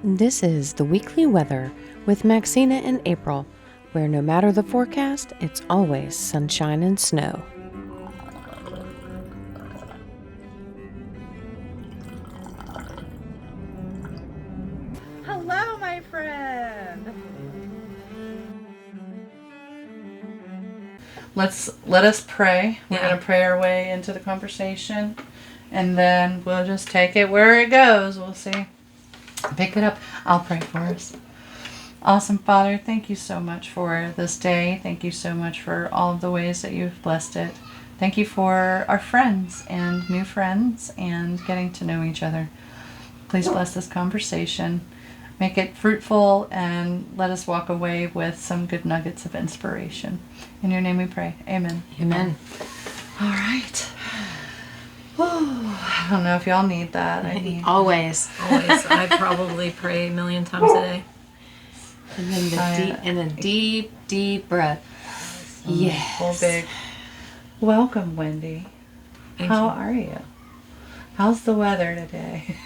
This is the weekly weather with Maxina and April, where no matter the forecast, it's always sunshine and snow. Hello, my friend. Let us pray. We're going to pray our way into the conversation, and then we'll just take it where it goes. We'll see. Pick it up. I'll pray for us. Awesome Father, thank you so much for this day. Thank you so much for all of the ways that you've blessed it. Thank you for our friends and new friends and getting to know each other. Please bless this conversation. Make it fruitful and let us walk away with some good nuggets of inspiration. In your name we pray. Amen. Amen. All right. I don't know if y'all need that. Always. I probably pray a million times a day. And then a deep breath. Yes. Full big. Welcome, Wendy. How are you? How's the weather today?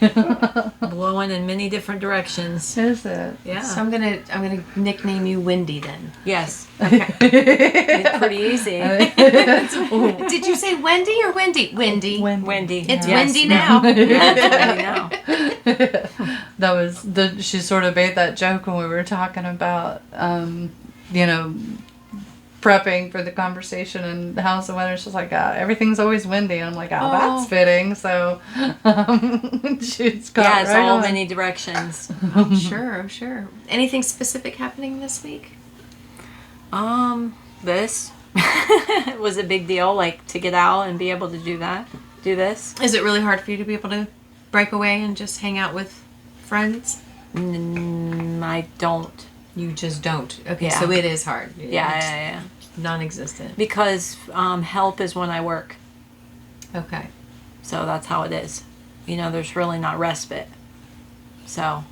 Blowing in many different directions. Is it? Yeah. So I'm gonna nickname you Wendy then. Yes. Okay. It's pretty easy. Did you say Wendy or Wendy? Wendy. Wendy. It's Yes. Wendy now. It's Wendy now. That was she sort of made that joke when we were talking about prepping for the conversation and how's the weather. She's like, everything's always windy. And I'm like, that's fitting. So she's got Yeah, it's right all on. many directions. I'm sure. Anything specific happening this week? This was a big deal, like to get out and be able to do this. Is it really hard for you to be able to break away and just hang out with friends? I don't. You just don't. Okay, Yeah. so it is hard. Yeah. Non-existent. Because help is when I work. Okay. So that's how it is. There's really not respite. So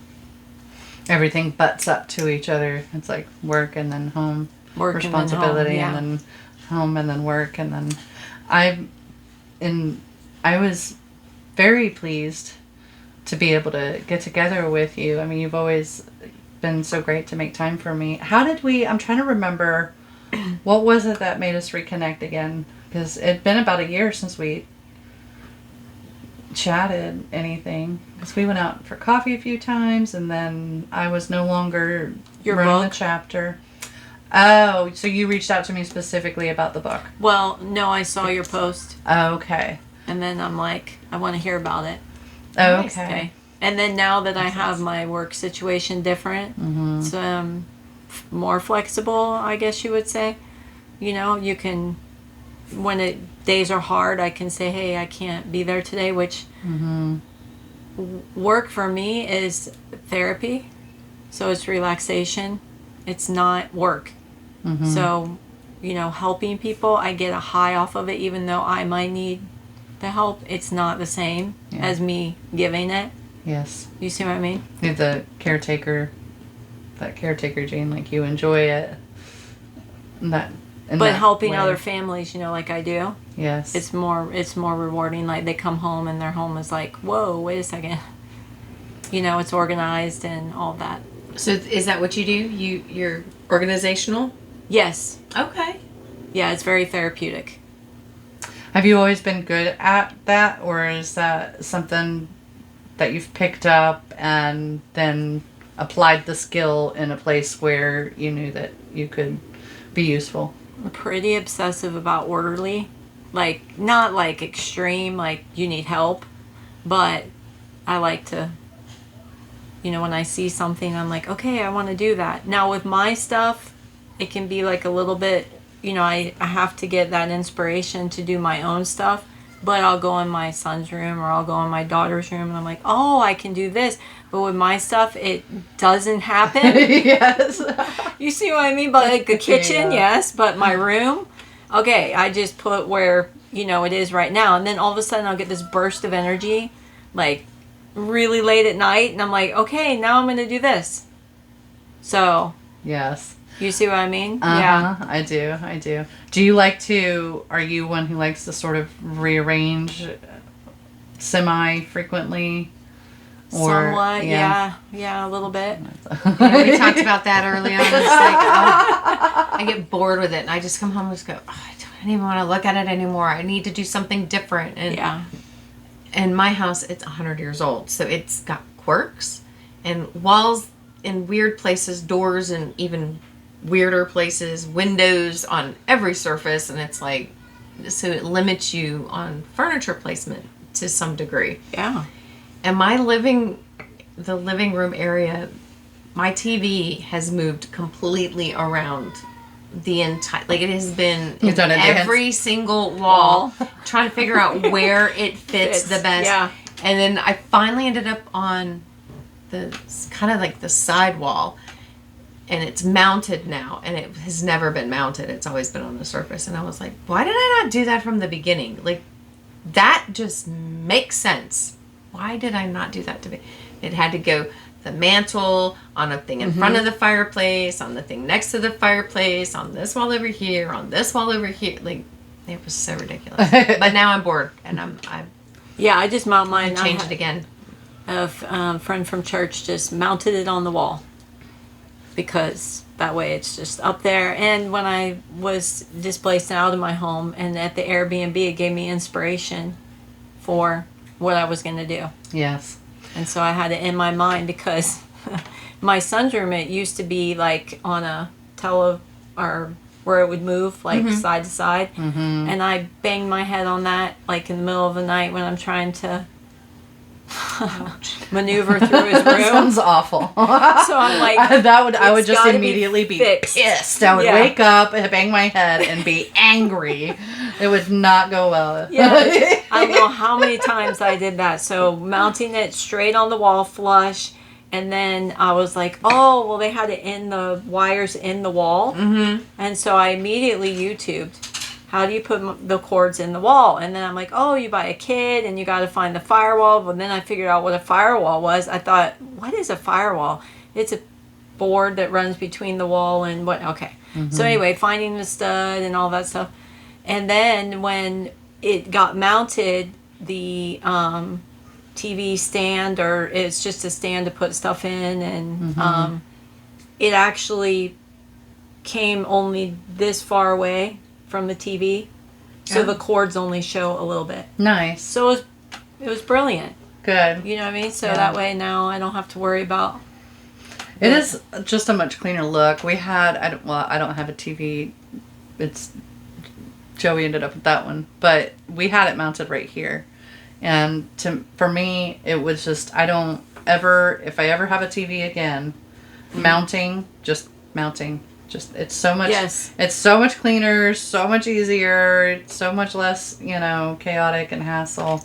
Everything butts up to each other. It's like work and then home. work Responsibility and then home, and then home and then work. And then I was very pleased to be able to get together with you. I mean, you've always been so great to make time for me. How did I'm trying to remember, what was it that made us reconnect again? Because it'd been about a year since we chatted anything. Because we went out for coffee a few times, and then I was no longer running the chapter. Oh, so you reached out to me specifically about the book? Well, no, I saw your post. Okay. And then I'm like, I want to hear about it. Okay. And then now that I have my work situation different, it's more flexible, I guess you would say. You can, when days are hard, I can say, hey, I can't be there today, which work for me is therapy. So it's relaxation. It's not work. So, helping people, I get a high off of it, even though I might need the help. It's not the same as me giving it. Yes. You see what I mean? You're that caretaker gene, like you enjoy it. But helping other families, like I do, yes, it's more rewarding. Like they come home and their home is like, whoa, wait a second. It's organized and all that. So is that what you do? You're organizational? Yes. Okay. Yeah, it's very therapeutic. Have you always been good at that, or is that something that you've picked up and then applied the skill in a place where you knew that you could be useful? I'm pretty obsessive about orderly. Like, not like extreme, like you need help, but I like to, when I see something, I'm like, okay, I want to do that. Now with my stuff, it can be like a little bit, I have to get that inspiration to do my own stuff. But I'll go in my son's room or I'll go in my daughter's room and I'm like, oh, I can do this. But with my stuff, it doesn't happen. Yes. You see what I mean? But like the kitchen, yes. But my room, okay, I just put where, it is right now. And then all of a sudden I'll get this burst of energy, like really late at night. And I'm like, okay, now I'm going to do this. So. Yes. You see what I mean? Yeah. I do. Do you are you one who likes to sort of rearrange semi-frequently? Or, somewhat, yeah, a little bit. Yeah, we talked about that early on. It's like, I get bored with it, and I just come home and just go, I don't even want to look at it anymore. I need to do something different. And Yeah. in my house, it's 100 years old, so it's got quirks and walls in weird places, doors in even weirder places, windows on every surface, and it's like, so it limits you on furniture placement to some degree. Yeah. And the living room area, my TV has moved completely around the entire, like it has been You've done it every single wall, trying to figure out where it fits the best. Yeah. And then I finally ended up on the kind of like the side wall, and it's mounted now, and it has never been mounted. It's always been on the surface. And I was like, why did I not do that from the beginning? Like, that just makes sense. Why did I not do that to me? It had to go the mantle, on a thing in front of the fireplace, on the thing next to the fireplace, on this wall over here, on this wall over here. Like, it was so ridiculous. But now I'm bored, and I just mount mine. change it again. A friend from church just mounted it on the wall because that way it's just up there. And when I was displaced out of my home and at the Airbnb, it gave me inspiration for what I was going to do. Yes. And so I had it in my mind because my son's room, it used to be like on a or where it would move like side to side. And I banged my head on that like in the middle of the night when I'm trying to maneuver through his room. That sounds awful. So I'm like, I would just gotta be immediately be fixed. pissed. I would wake up and bang my head and be angry. It would not go well. Yeah, I don't know how many times I did that. So mounting it straight on the wall flush, and then I was like, oh, well, they had it in the wires in the wall. And so I immediately YouTubed, how do you put the cords in the wall? And then I'm like, oh, you buy a kit and you got to find the firewall. But then I figured out what a firewall was. I thought, what is a firewall? It's a board that runs between the wall and what? Okay. So anyway, finding the stud and all that stuff. And then when it got mounted, the TV stand, or it's just a stand to put stuff in, and it actually came only this far away from the TV, so the cords only show a little bit. Nice. So it was brilliant. Good. You know what I mean? So that way now I don't have to worry about. It is just a much cleaner look. We had I don't have a TV. It's Joey ended up with that one, but we had it mounted right here. And for me, it was just, if I ever have a TV again, mounting, it's so much, it's so much cleaner, so much easier, so much less, chaotic and hassle.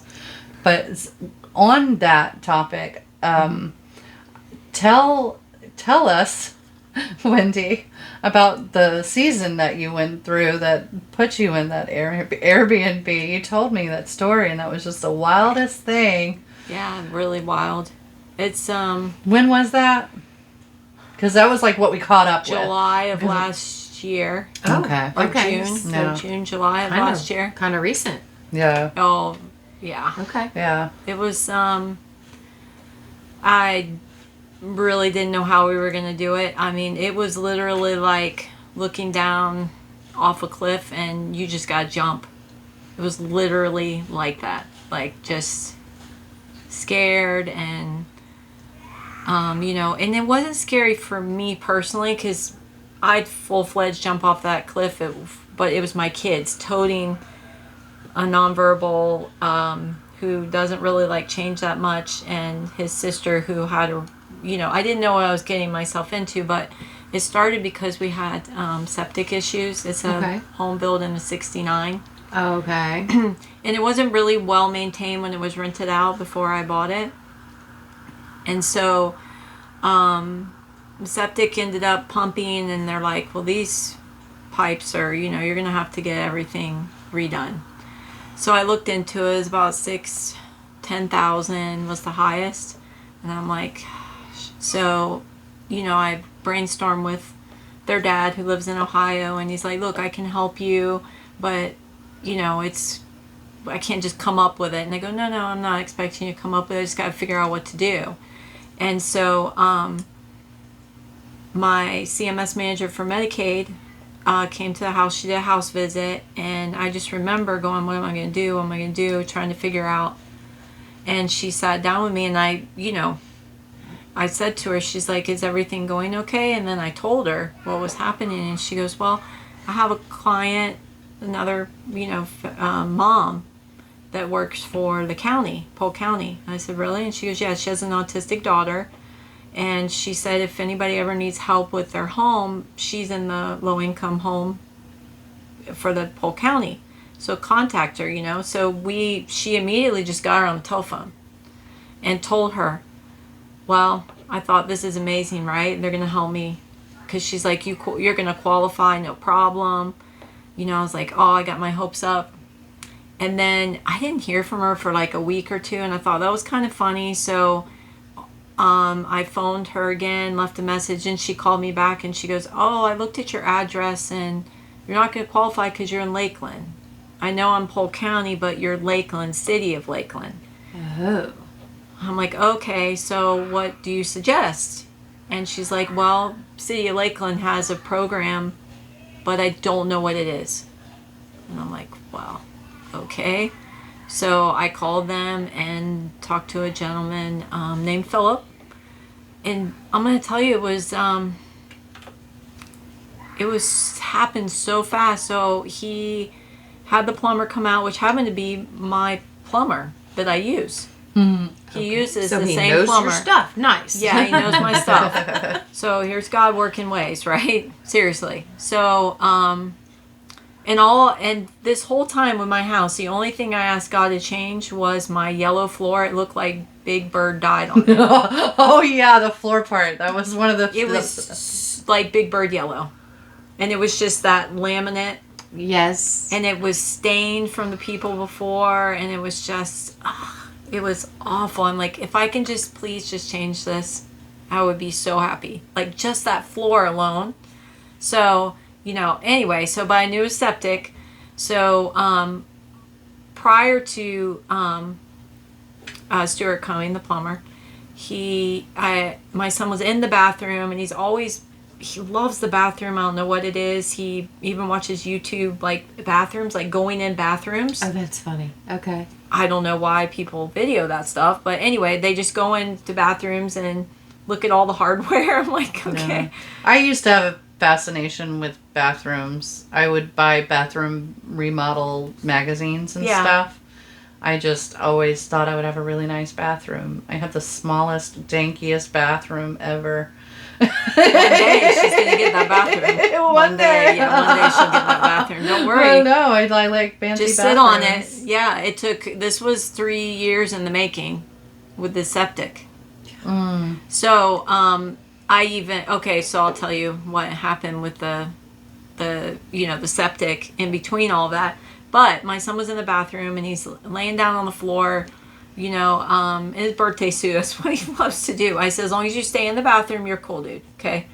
But on that topic, tell us, Wendy, about the season that you went through that put you in that Airbnb. You told me that story, and that was just the wildest thing. Yeah, really wild. It's When was that? Because that was like what we caught up July of last year. Okay. Or Okay. June. No. So June, July of last year. Kind of recent. with. Yeah. Oh, yeah. Okay. Yeah. It was, I really didn't know how we were going to do it. I mean, it was literally like looking down off a cliff and you just got to jump. It was literally like that. Like just scared and, and it wasn't scary for me personally because I'd full-fledged jump off that cliff, but it was my kids toting a nonverbal who doesn't really like change that much, and his sister who had I didn't know what I was getting myself into, but it started because we had septic issues. It's a home built in the 69. Okay. And it wasn't really well maintained when it was rented out before I bought it. And so the septic ended up pumping, and they're like, well, these pipes are, you're going to have to get everything redone. So I looked into it. It was about $10,000 was the highest. And I'm like, so, I brainstormed with their dad who lives in Ohio, and he's like, look, I can help you, but, it's I can't just come up with it. And I go, no, I'm not expecting you to come up with it. I just got to figure out what to do. And so my CMS manager for Medicaid came to the house. She did a house visit. And I just remember going, what am I going to do? What am I going to do? Trying to figure out. And she sat down with me, and I said to her, she's like, is everything going okay? And then I told her what was happening, and she goes, well, I have a client, another, mom that works for the county, Polk County. And I said, really? And she goes, yeah, she has an autistic daughter. And she said, if anybody ever needs help with their home, she's in the low-income home for the Polk County. So contact her, So she immediately just got her on the telephone and told her, well, I thought, this is amazing, right? They're going to help me. Because she's like, you're going to qualify, no problem. I was like, oh, I got my hopes up. And then I didn't hear from her for like a week or two. And I thought that was kind of funny. So I phoned her again, left a message. And she called me back. And she goes, oh, I looked at your address. And you're not going to qualify because you're in Lakeland. I know I'm Polk County, but you're Lakeland, city of Lakeland. Oh. I'm like, okay, so what do you suggest? And she's like, well, City of Lakeland has a program, but I don't know what it is. And I'm like, well, okay. So I called them and talked to a gentleman named Philip. And I'm going to tell you, it was happened so fast. So he had the plumber come out, which happened to be my plumber that I use. He uses the same plumber. So he knows your stuff. Nice. Yeah, he knows my stuff. So here's God working ways, right? Seriously. So, and this whole time with my house, the only thing I asked God to change was my yellow floor. It looked like Big Bird died on it. Oh yeah, the floor part. That was one of the. It was like Big Bird yellow, and it was just that laminate. Yes. And it was stained from the people before, and it was just. It was awful. I'm like, if I can please change this, I would be so happy. Like just that floor alone. So, anyway, but I knew it was septic. So, prior to Stuart coming, the plumber, my son was in the bathroom, and he loves the bathroom. I don't know what it is. He even watches YouTube, like bathrooms, like going in bathrooms. Oh, that's funny. Okay. I don't know why people video that stuff, but anyway, they just go into bathrooms and look at all the hardware. I'm like, okay. No. I used to have a fascination with bathrooms. I would buy bathroom remodel magazines and stuff. I just always thought I would have a really nice bathroom. I had the smallest, dankiest bathroom ever. One day she's gonna get that bathroom. One day she'll get that bathroom. Don't worry. I know. I like fancy just bathrooms. Sit on it. Yeah, this was 3 years in the making with the septic. So so I'll tell you what happened with the septic in between all of that. But my son was in the bathroom, and he's laying down on the floor, in his birthday suit. That's what he loves to do. I said, as long as you stay in the bathroom, you're cool, dude. Okay.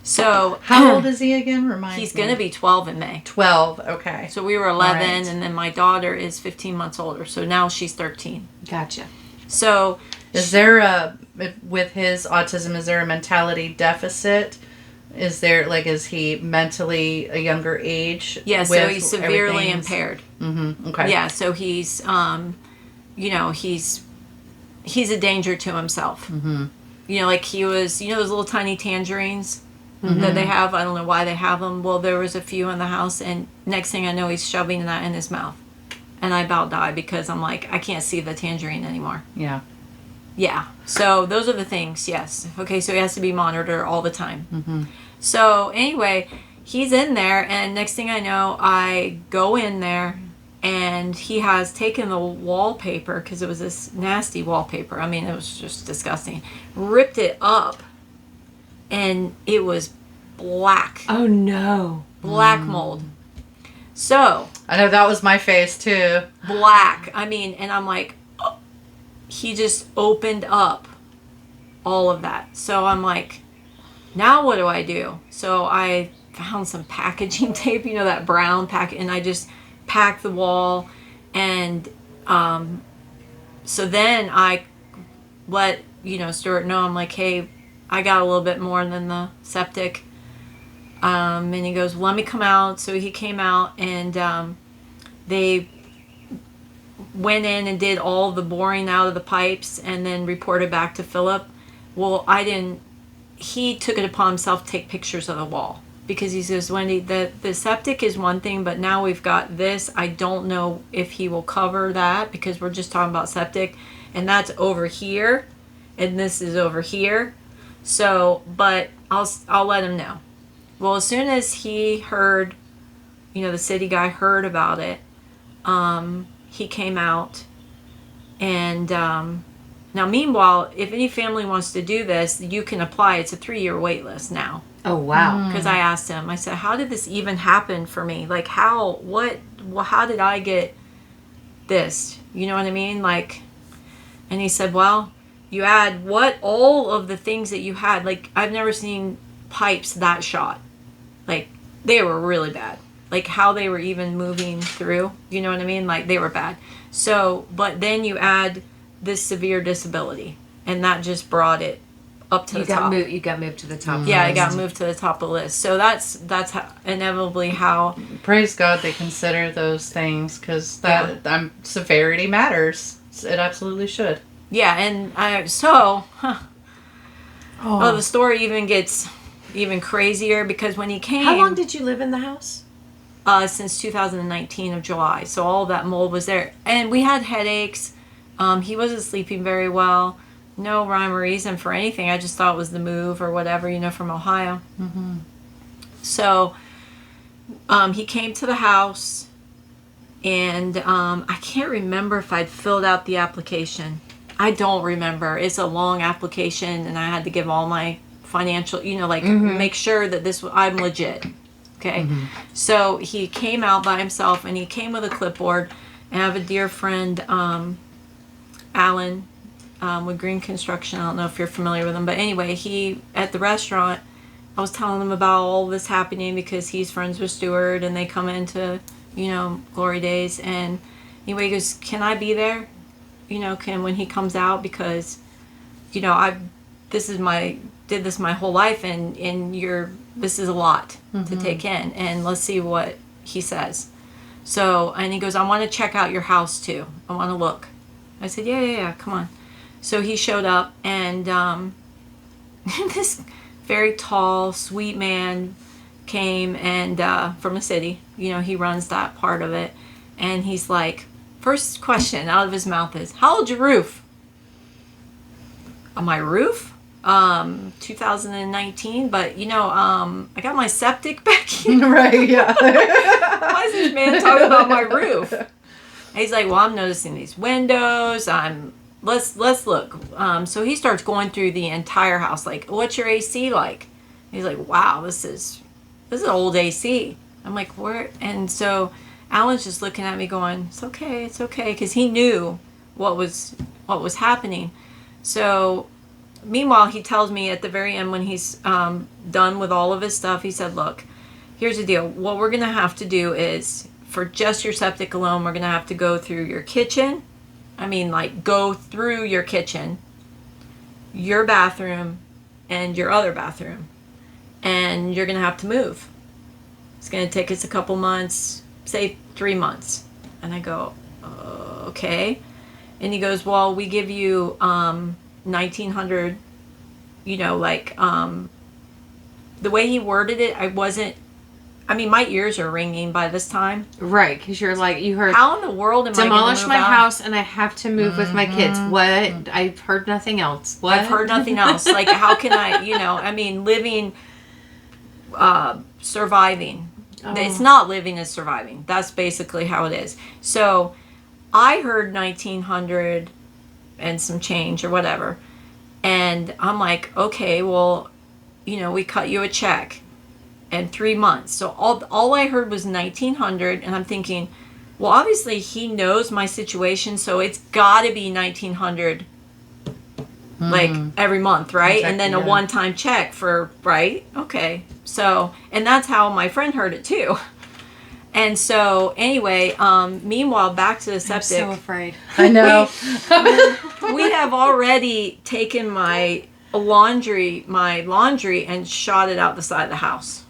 So how old is he again? He's going to be 12 in May. 12. Okay. So we were 11, right. And then my daughter is 15 months older. So now she's 13. Gotcha. So with his autism, is there a mentality deficit? Is he mentally a younger age? Yeah, so he's severely impaired. Mm-hmm. Okay. Yeah, so he's, he's a danger to himself. Mm-hmm. Like he was, those little tiny tangerines that they have. I don't know why they have them. Well, there was a few in the house, and next thing I know, he's shoving that in his mouth. And I about died because I'm like, I can't see the tangerine anymore. Yeah. Yeah. So those are the things, yes. Okay, so he has to be monitored all the time. Mm-hmm. So anyway, he's in there, and next thing I know, I go in there, and he has taken the wallpaper, because it was this nasty wallpaper. I mean, it was just disgusting. Ripped it up, and it was black. Oh, no. Black mold. So. I know that was my face, too. Black. I mean, and I'm like, oh. He just opened up all of that. So I'm like, now what do I do? So I found some packaging tape, that brown pack, and I just packed the wall, And so then I let, Stuart know. I'm like, hey, I got a little bit more than the septic. And he goes, let me come out. So he came out, and they went in and did all the boring out of the pipes and then reported back to Philip. Well, he took it upon himself to take pictures of the wall, because he says, Wendy, the septic is one thing, but now we've got this. I don't know if he will cover that, because we're just talking about septic, and that's over here, and this is over here. So, but I'll let him know. Well, as soon as he heard, the city guy heard about it, he came out, and now meanwhile, if any family wants to do this, you can apply. It's a 3-year wait list now. Oh, wow. Because I asked him, I said, how did this even happen for me? Like, how did I get this? You know what I mean? Like, and he said, well, you add all of the things that you had. Like, I've never seen pipes that shot. Like, they were really bad. Like, how they were even moving through. You know what I mean? Like, they were bad. So, but then you add this severe disability, and that just brought it up to the top. You got moved to the top. Yeah, I got moved to the top of the list. So that's inevitably how. Praise God they consider those things, because severity matters. It absolutely should. Yeah, and the story even gets even crazier, because when he came. How long did you live in the house? Since 2019 of July. So all that mold was there, and we had headaches. He wasn't sleeping very well. No rhyme or reason for anything. I just thought it was the move or whatever, from Ohio. Mm-hmm. So he came to the house, and I can't remember if I'd filled out the application. I don't remember. It's a long application, and I had to give all my financial, make sure that I'm legit. Okay. Mm-hmm. So he came out by himself, and he came with a clipboard. And I have a dear friend, Alan, with Green Construction. I don't know if you're familiar with him, but anyway, he at the restaurant, I was telling him about all this happening, because he's friends with Stuart, and they come into Glory Days, and anyway, he goes, can I be there, when he comes out, because I did this my whole life, and this is a lot to take in, and let's see what he says. So, and he goes, I want to check out your house too. I want to look. I said, yeah, come on. So he showed up, and this very tall, sweet man came, and from the city, he runs that part of it. And he's like, first question out of his mouth is, how old's your roof? My roof? 2019, but I got my septic back here. Right, yeah. Why is this man talking about my roof? And he's like, well, I'm noticing these windows. Let's look. So he starts going through the entire house. Like, what's your AC like? He's like, wow, this is old AC. I'm like, where? And so Alan's just looking at me going, it's okay, because he knew what was happening. So meanwhile, he tells me at the very end, when he's done with all of his stuff, he said, look, here's the deal. What we're going to have to do is, for just your septic alone, we're going to have to go through your kitchen. Go through your kitchen, your bathroom, and your other bathroom. And you're going to have to move. It's going to take us a couple months, say 3 months. And I go, okay. And he goes, well, we give you $1,900, the way he worded it, my ears are ringing by this time. Right, because you're like, you heard, how in the world am I going to demolish move my out? house and I have to move with my kids. What? I've heard nothing else. What? I've heard nothing else. Like, how can I, living, surviving. Oh. It's not living, it's surviving. That's basically how it is. So I heard 1,900 and some change or whatever. And I'm like, okay, well, we cut you a check in 3 months. So all I heard was 1,900, and I'm thinking, well, obviously he knows my situation, so it's got to be 1,900 like every month, right? And then a one-time check for, right? Okay. So, and that's how my friend heard it too. And so anyway, meanwhile, back to the I'm septic. so afraid. I know. We have already taken my laundry, and shot it out the side of the house.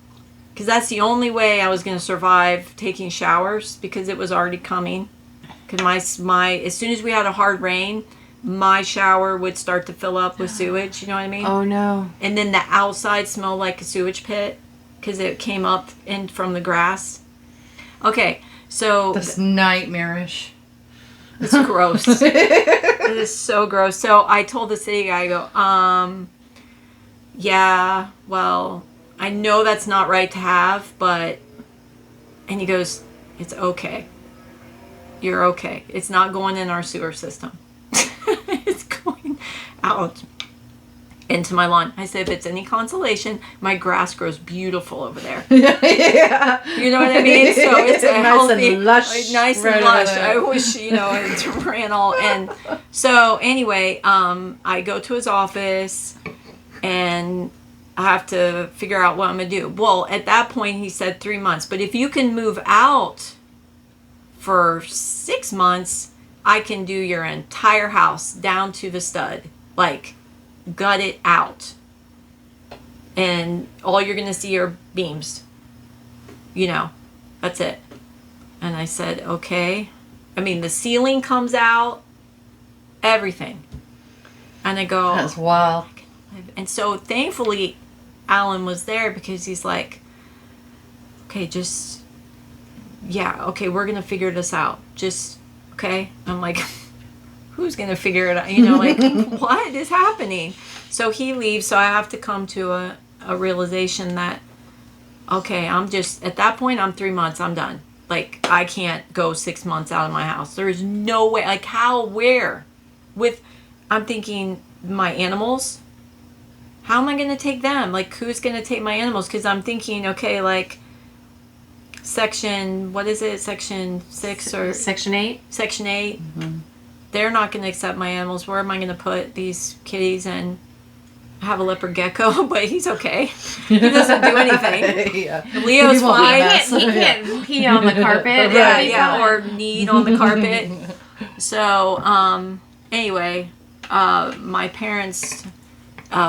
Because that's the only way I was going to survive taking showers, because it was already coming. Because my as soon as we had a hard rain, my shower would start to fill up with sewage. You know what I mean? Oh no. And then the outside smelled like a sewage pit because it came up in from the grass. Okay, so That's nightmarish. it's gross. It is so gross. So I told the city guy, I go, yeah, well, I know that's not right to have, but, and he goes, it's okay. You're okay. It's not going in our sewer system. It's going out into my lawn. I said, if it's any consolation, my grass grows beautiful over there. Yeah. You know what I mean? So it's a nice healthy, and lush. nice right and over lush. there. I wish, it ran all. And so anyway, I go to his office and I have to figure out what I'm going to do. Well, at that point he said 3 months, but if you can move out for 6 months, I can do your entire house down to the stud. Like, gut it out. And all you're going to see are beams. That's it. And I said, okay. I mean, the ceiling comes out, everything. And I go, That's wild. and so thankfully Alan was there, because he's like, okay, we're going to figure this out. Okay. I'm like, who's going to figure it out? Like, what is happening? So he leaves. So I have to come to a realization that, okay, at that point, I'm 3 months, I'm done. Like, I can't go 6 months out of my house. There is no way. Like, where? I'm thinking, my animals, how am I going to take them? Like, who's going to take my animals? Because I'm thinking, okay, like, section 6 or Section 8? Section 8. Mm-hmm. They're not going to accept my animals. Where am I going to put these kitties? And I have a leopard gecko, but he's okay. He doesn't do anything. Yeah. Leo's He won't be fine. messed. He can't pee on the carpet. Yeah, or knead on the carpet. So, anyway, my parents'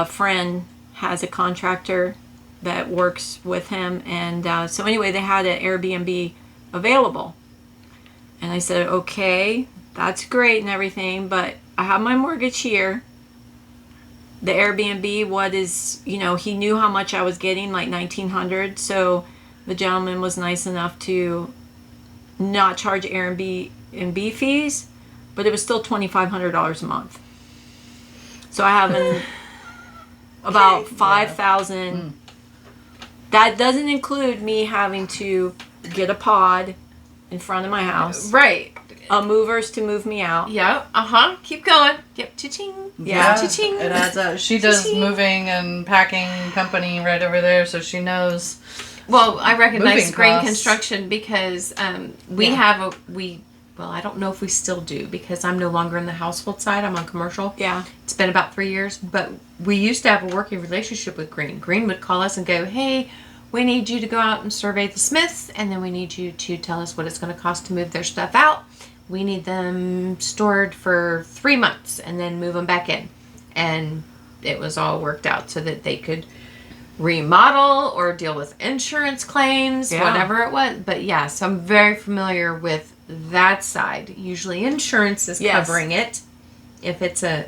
friend has a contractor that works with him, and so anyway, they had an Airbnb available, and I said, okay, that's great and everything, but I have my mortgage here. The Airbnb, he knew how much I was getting, like $1,900, so the gentleman was nice enough to not charge Airbnb fees, but it was still $2,500 a month. So I have about $5,000. That doesn't include me having to get a pod in front of my house. Right. Movers to move me out. Yep. Keep going. Yep. Cha-ching. Yeah. Cha-ching. It adds up. She does Cha-ching. moving and packing company right over there, so she knows. Well, I recognize Moving Green costs. Construction because I don't know if we still do, because I'm no longer in the household side. I'm on commercial. Yeah. It's been about 3 years, but we used to have a working relationship with Green. Green would call us and go, hey, we need you to go out and survey the Smiths, and then we need you to tell us what it's going to cost to move their stuff out. We need them stored for 3 months and then move them back in. And it was all worked out so that they could remodel or deal with insurance claims, whatever it was. But yeah, so I'm very familiar with that side. Usually insurance is covering it if it's a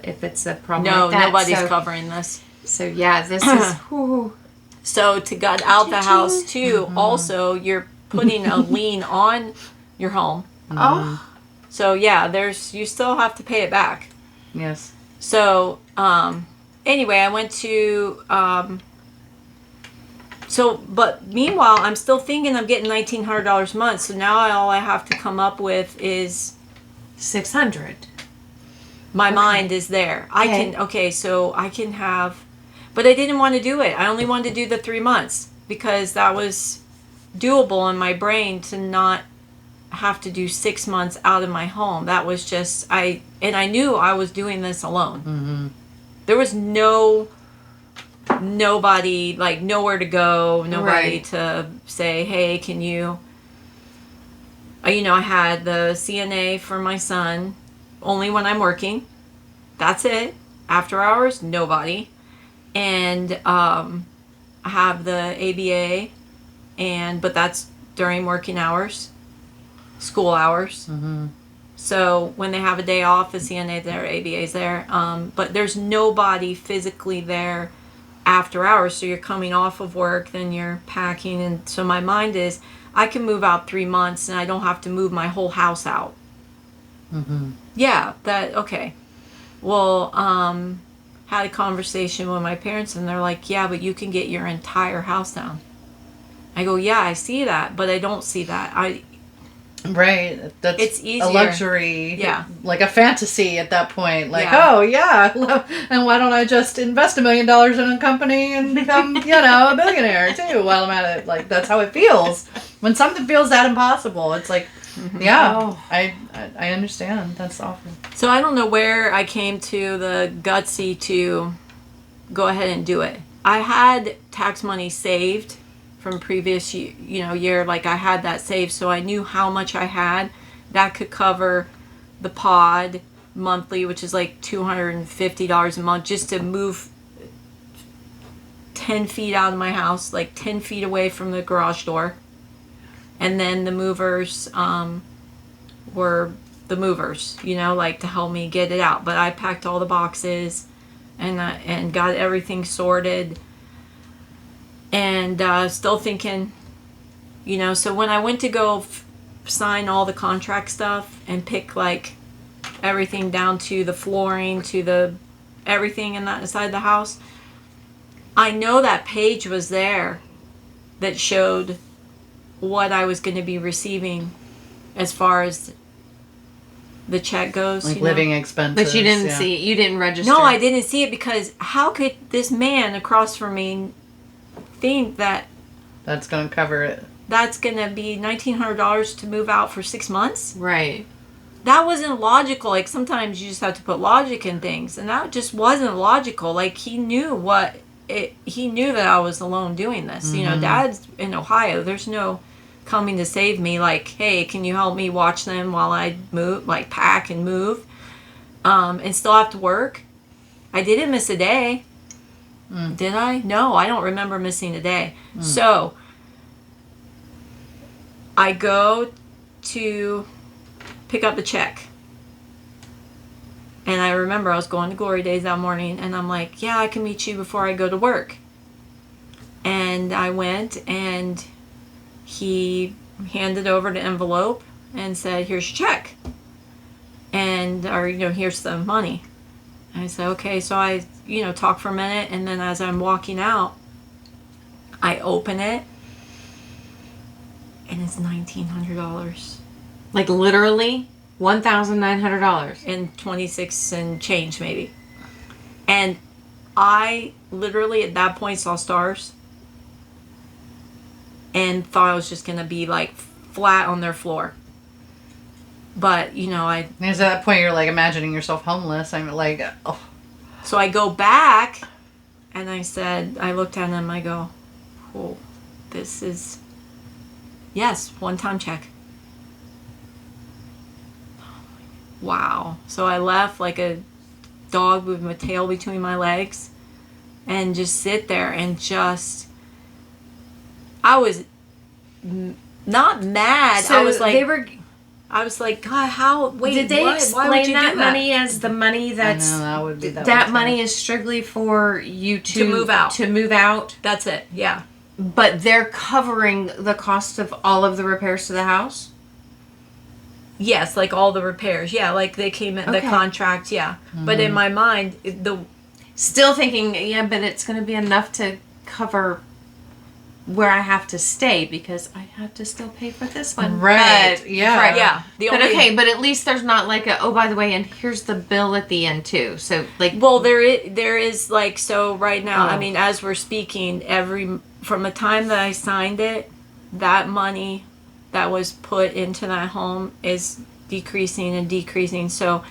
problem No, like that. nobody's covering this. So yeah, this is So to gut out the house too, also you're putting a lien on your home. oh So yeah, you still have to pay it back. Yes. So anyway, I went to but meanwhile, I'm still thinking I'm getting $1,900 a month. So now all I have to come up with is 600. my mind is there. So I can have, but I didn't want to do it. I only wanted to do the 3 months because that was doable in my brain to not have to do 6 months out of my home. That was just, I knew I was doing this alone. Mm-hmm. There was nobody, like nowhere to go, nobody to say, hey, can you, I had the CNA for my son only when I'm working. That's it. After hours, nobody. And I have the ABA, but that's during working hours, school hours. Mm-hmm. So when they have a day off, the CNA there, ABA's there. But there's nobody physically there after hours. So you're coming off of work, then you're packing. And so my mind is, I can move out 3 months and I don't have to move my whole house out. Mm-hmm. Yeah, okay. Well, had a conversation with my parents and they're like, yeah, but you can get your entire house down. I go, yeah, I see that, but I don't see that. Right. That's It's easier. a luxury. Yeah. Like a fantasy at that point. Like, Yeah. oh, yeah. And why don't I just invest $1 million in a company and become, a billionaire too while I'm at it? Like, that's how it feels. When something feels that impossible, it's like, yeah, Oh. I understand. That's awful. So I don't know where I came to the gutsy to go ahead and do it. I had tax money saved from previous year. Like I had that saved, so I knew how much I had that could cover the pod monthly, which is like $250 a month, just to move 10 feet out of my house, like 10 feet away from the garage door. And then the movers were the movers, like to help me get it out. But I packed all the boxes and got everything sorted. And still thinking, so when I went to go sign all the contract stuff and pick like everything down to the flooring, to the everything inside the house, I know that page was there that showed what I was going to be receiving as far as the check goes. Like living expenses. But you didn't see it. You didn't register. No, I didn't see it because how could this man across from me think that that's going to cover it? That's going to be $1,900 to move out for 6 months? Right. That wasn't logical. Like sometimes you just have to put logic in things, and that just wasn't logical. Like he knew that I was alone doing this. Mm-hmm. Dad's in Ohio. There's no coming to save me. Like, hey, can you help me watch them while I move, like pack and move, and still have to work? I didn't miss a day. Did I? No, I don't remember missing a day. So I go to pick up the check. And I remember I was going to Glory Days that morning, and I'm like, yeah, I can meet you before I go to work. And I went, and he handed over the envelope and said, here's your check. Or here's the money. And I said, okay. So I, talk for a minute, and then as I'm walking out, I open it, and it's $1,900. Like literally $1,900. And 26 and change maybe. And I literally at that point saw stars and thought I was just going to be like flat on their floor. But, There's at that point you're like imagining yourself homeless. I'm like, oh. So I go back and I looked at him, I go, oh, this is, yes, one-time check. Wow. So I left like a dog with my tail between my legs and just sit there and I was not mad. So I was like, I was like, God, did they why would explain you that do that? money as the money that's I know, that would be that money is strictly for you to move out. To move out. That's it. Yeah. But they're covering the cost of all of the repairs to the house? Yes, like all the repairs. Yeah, like they came in the contract. Yeah. But in my mind, Still thinking, yeah, but it's going to be enough to cover where I have to stay because I have to still pay for this one. Right. But, Yeah. Right. Yeah. But at least there's not like oh, by the way, and here's the bill at the end too. So like, well, there is like, so right now, Oh. I mean, as we're speaking, from the time that I signed it, that money that was put into that home is decreasing and decreasing. So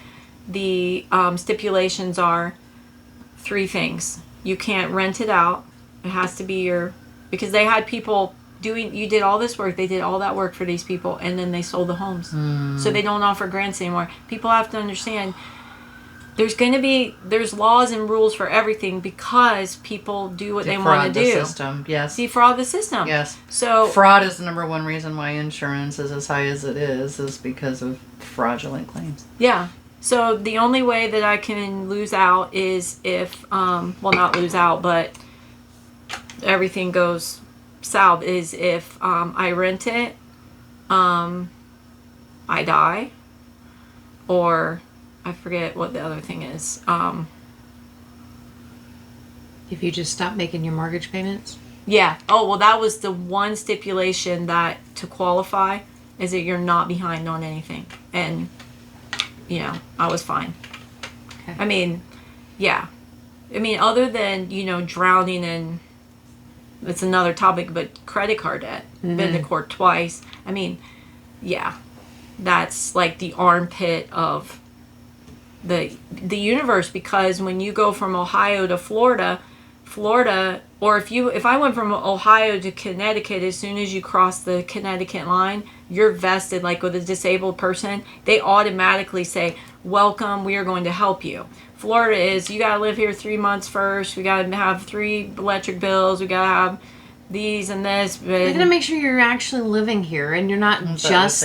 the stipulations are 3 things. You can't rent it out. It has to be because they had people you did all this work, they did all that work for these people, and then they sold the homes. So they don't offer grants anymore. People have to understand there's laws and rules for everything because people do what they want to do. Defraud the system, yes. Defraud the system. Yes. So fraud is the number one reason why insurance is as high as it is because of fraudulent claims. yeah. So the only way that I can lose out is if, well, not lose out, but everything goes south is if I rent it, I die, or I forget what the other thing is. If you just stop making your mortgage payments? Yeah. Oh, well, that was the one stipulation that to qualify is that you're not behind on anything. And, you know, I was fine. Okay. I mean, yeah. I mean, other than, you know, drowning in, it's another topic, but credit card debt. Been to court twice. I mean, yeah. That's like the armpit of the universe, because when you go from Ohio to Florida, or if I went from Ohio to Connecticut, as soon as you cross the Connecticut line, you're vested. Like with a disabled person, they automatically say, welcome, we are going to help you. Florida is, you got to live here 3 months first, we got to have 3 electric bills, we got to have these and this. They're gonna make sure you're actually living here and you're not just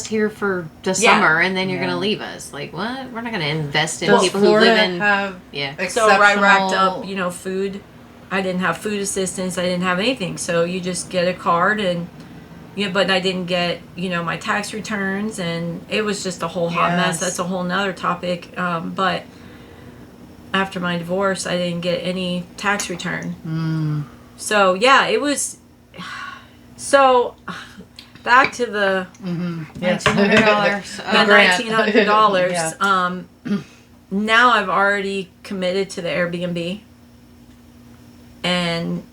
here for the summer and then you're gonna leave us. Like, what? We're not gonna invest in people Florida who live in. So I racked up, you know, food. I didn't have food assistance. I didn't have anything. So you just get a card and, you know, but I didn't get, you know, my tax returns, and it was just a whole hot mess. That's a whole nother topic. But after my divorce, I didn't get any tax return. So yeah, it was. So back to the $1,900. the $1,900. Now I've already committed to the Airbnb, and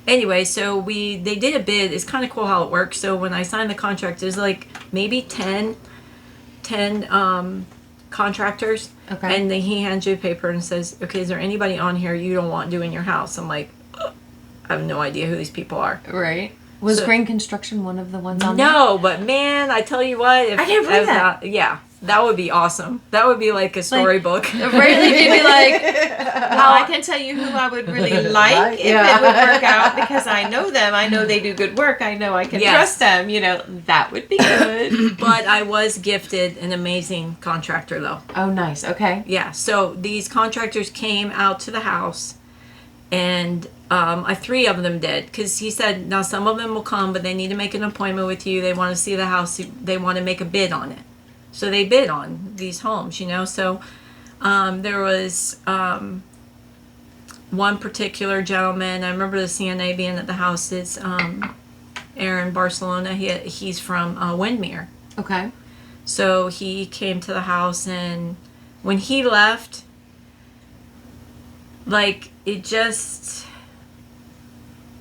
anyway, so they did a bid. It's kind of cool how it works. So when I signed the contract, there's like maybe 10 contractors. Okay. And then he hands you a paper and says, okay, is there anybody on here you don't want doing your house? I'm like, I have no idea who these people are. Right. Was Green Construction one of the ones on there? No, but man, I tell you what. If, I can't believe that. Yeah, that would be awesome. That would be like a storybook. Really, you'd be like, well, I can tell you who I would really like if it would work out, because I know them. I know they do good work. I know I can trust them. You know, that would be good. But I was gifted an amazing contractor, though. Oh, nice. Okay. Yeah, so these contractors came out to the house, and 3 of them did, because he said, now some of them will come, but they need to make an appointment with you. They want to see the house. They want to make a bid on it. So they bid on these homes, you know. So there was one particular gentleman. I remember the CNA being at the house. It's Aaron Barcelona. He's from Windmere. Okay. So he came to the house, and when he left, like, it just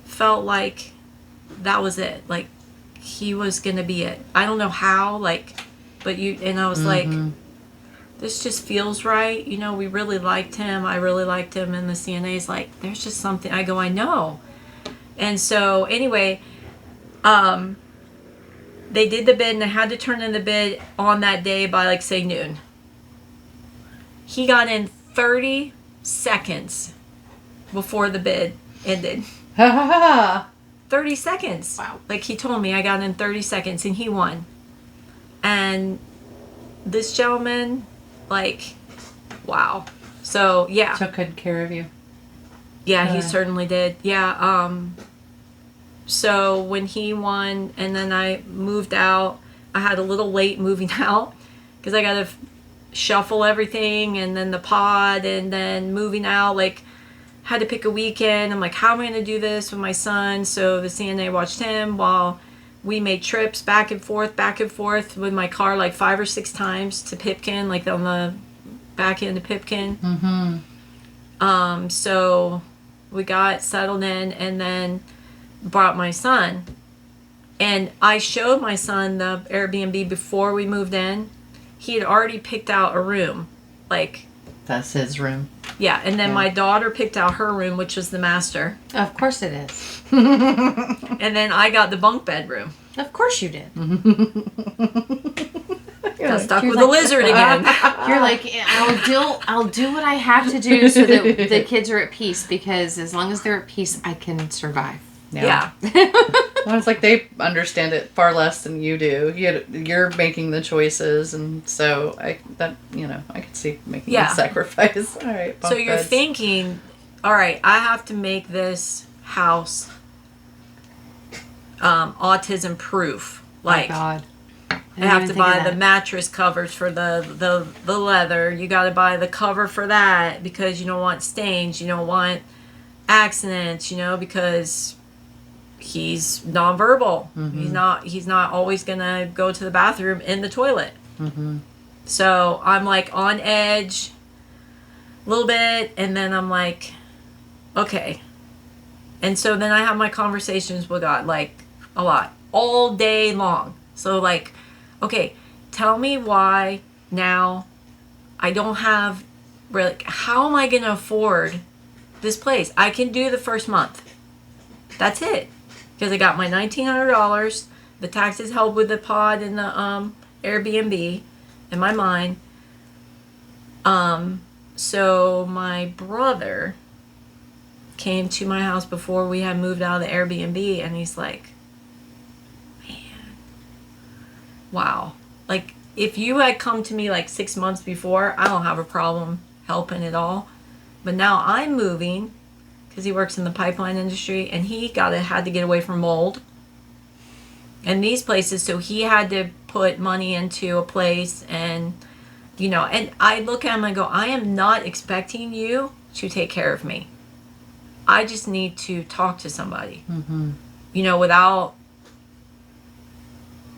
felt like that was it. Like, he was gonna be it. I don't know how, like, but I was like, this just feels right. You know, we really liked him. I really liked him. And the CNA's like, there's just something. I go, I know. And so anyway, they did the bid, and they had to turn in the bid on that day by, like, say noon. He got in 30 seconds before the bid ended. 30 seconds. Wow. Like, he told me I got in 30 seconds, and he won. And this gentleman, like, wow. So, yeah. Took good care of you. Yeah, he certainly did. Yeah. So when he won, and then I moved out, I had a little late moving out because I got to shuffle everything, and then the pod, and then moving out, like, had to pick a weekend. I'm like, how am I going to do this with my son? So the CNA watched him while we made trips back and forth with my car, like 5 or 6 times to Pipkin, like on the back end of Pipkin. So we got settled in, and then brought my son. And I showed my son the Airbnb before we moved in. He had already picked out a room. Like, That's his room. Yeah, and then Yeah. my daughter picked out her room, which was the master. Of course it is. And then I got the bunk bedroom. Of course you did. Got stuck you're with a like- lizard again. You're like, I'll do what I have to do so that the kids are at peace, because as long as they're at peace, I can survive. Yeah. Well, it's like they understand it far less than you do. You're making the choices, and so I could see making the sacrifice. All right. So bunk you're beds. thinking, all right, I have to make this house autism proof. Like, oh God. I have to buy the mattress covers for the leather. You got to buy the cover for that because you don't want stains. You don't want accidents, because he's nonverbal. Mm-hmm. He's not always going to go to the bathroom in the toilet. Mm-hmm. So I'm like on edge a little bit, and then I'm like, okay. And so then I have my conversations with God, like a lot, all day long. So like, okay, tell me why now I don't have, really, how am I going to afford this place? I can do the first month. That's it. Because I got my $1,900. The taxes help with the pod and the Airbnb in my mind. So my brother came to my house before we had moved out of the Airbnb, and he's like, man, wow. Like, if you had come to me like 6 months before, I don't have a problem helping at all. But now I'm moving, because he works in the pipeline industry, and he had to get away from mold and these places, so he had to put money into a place, and and I look at him and go, I am not expecting you to take care of me. I just need to talk to somebody, without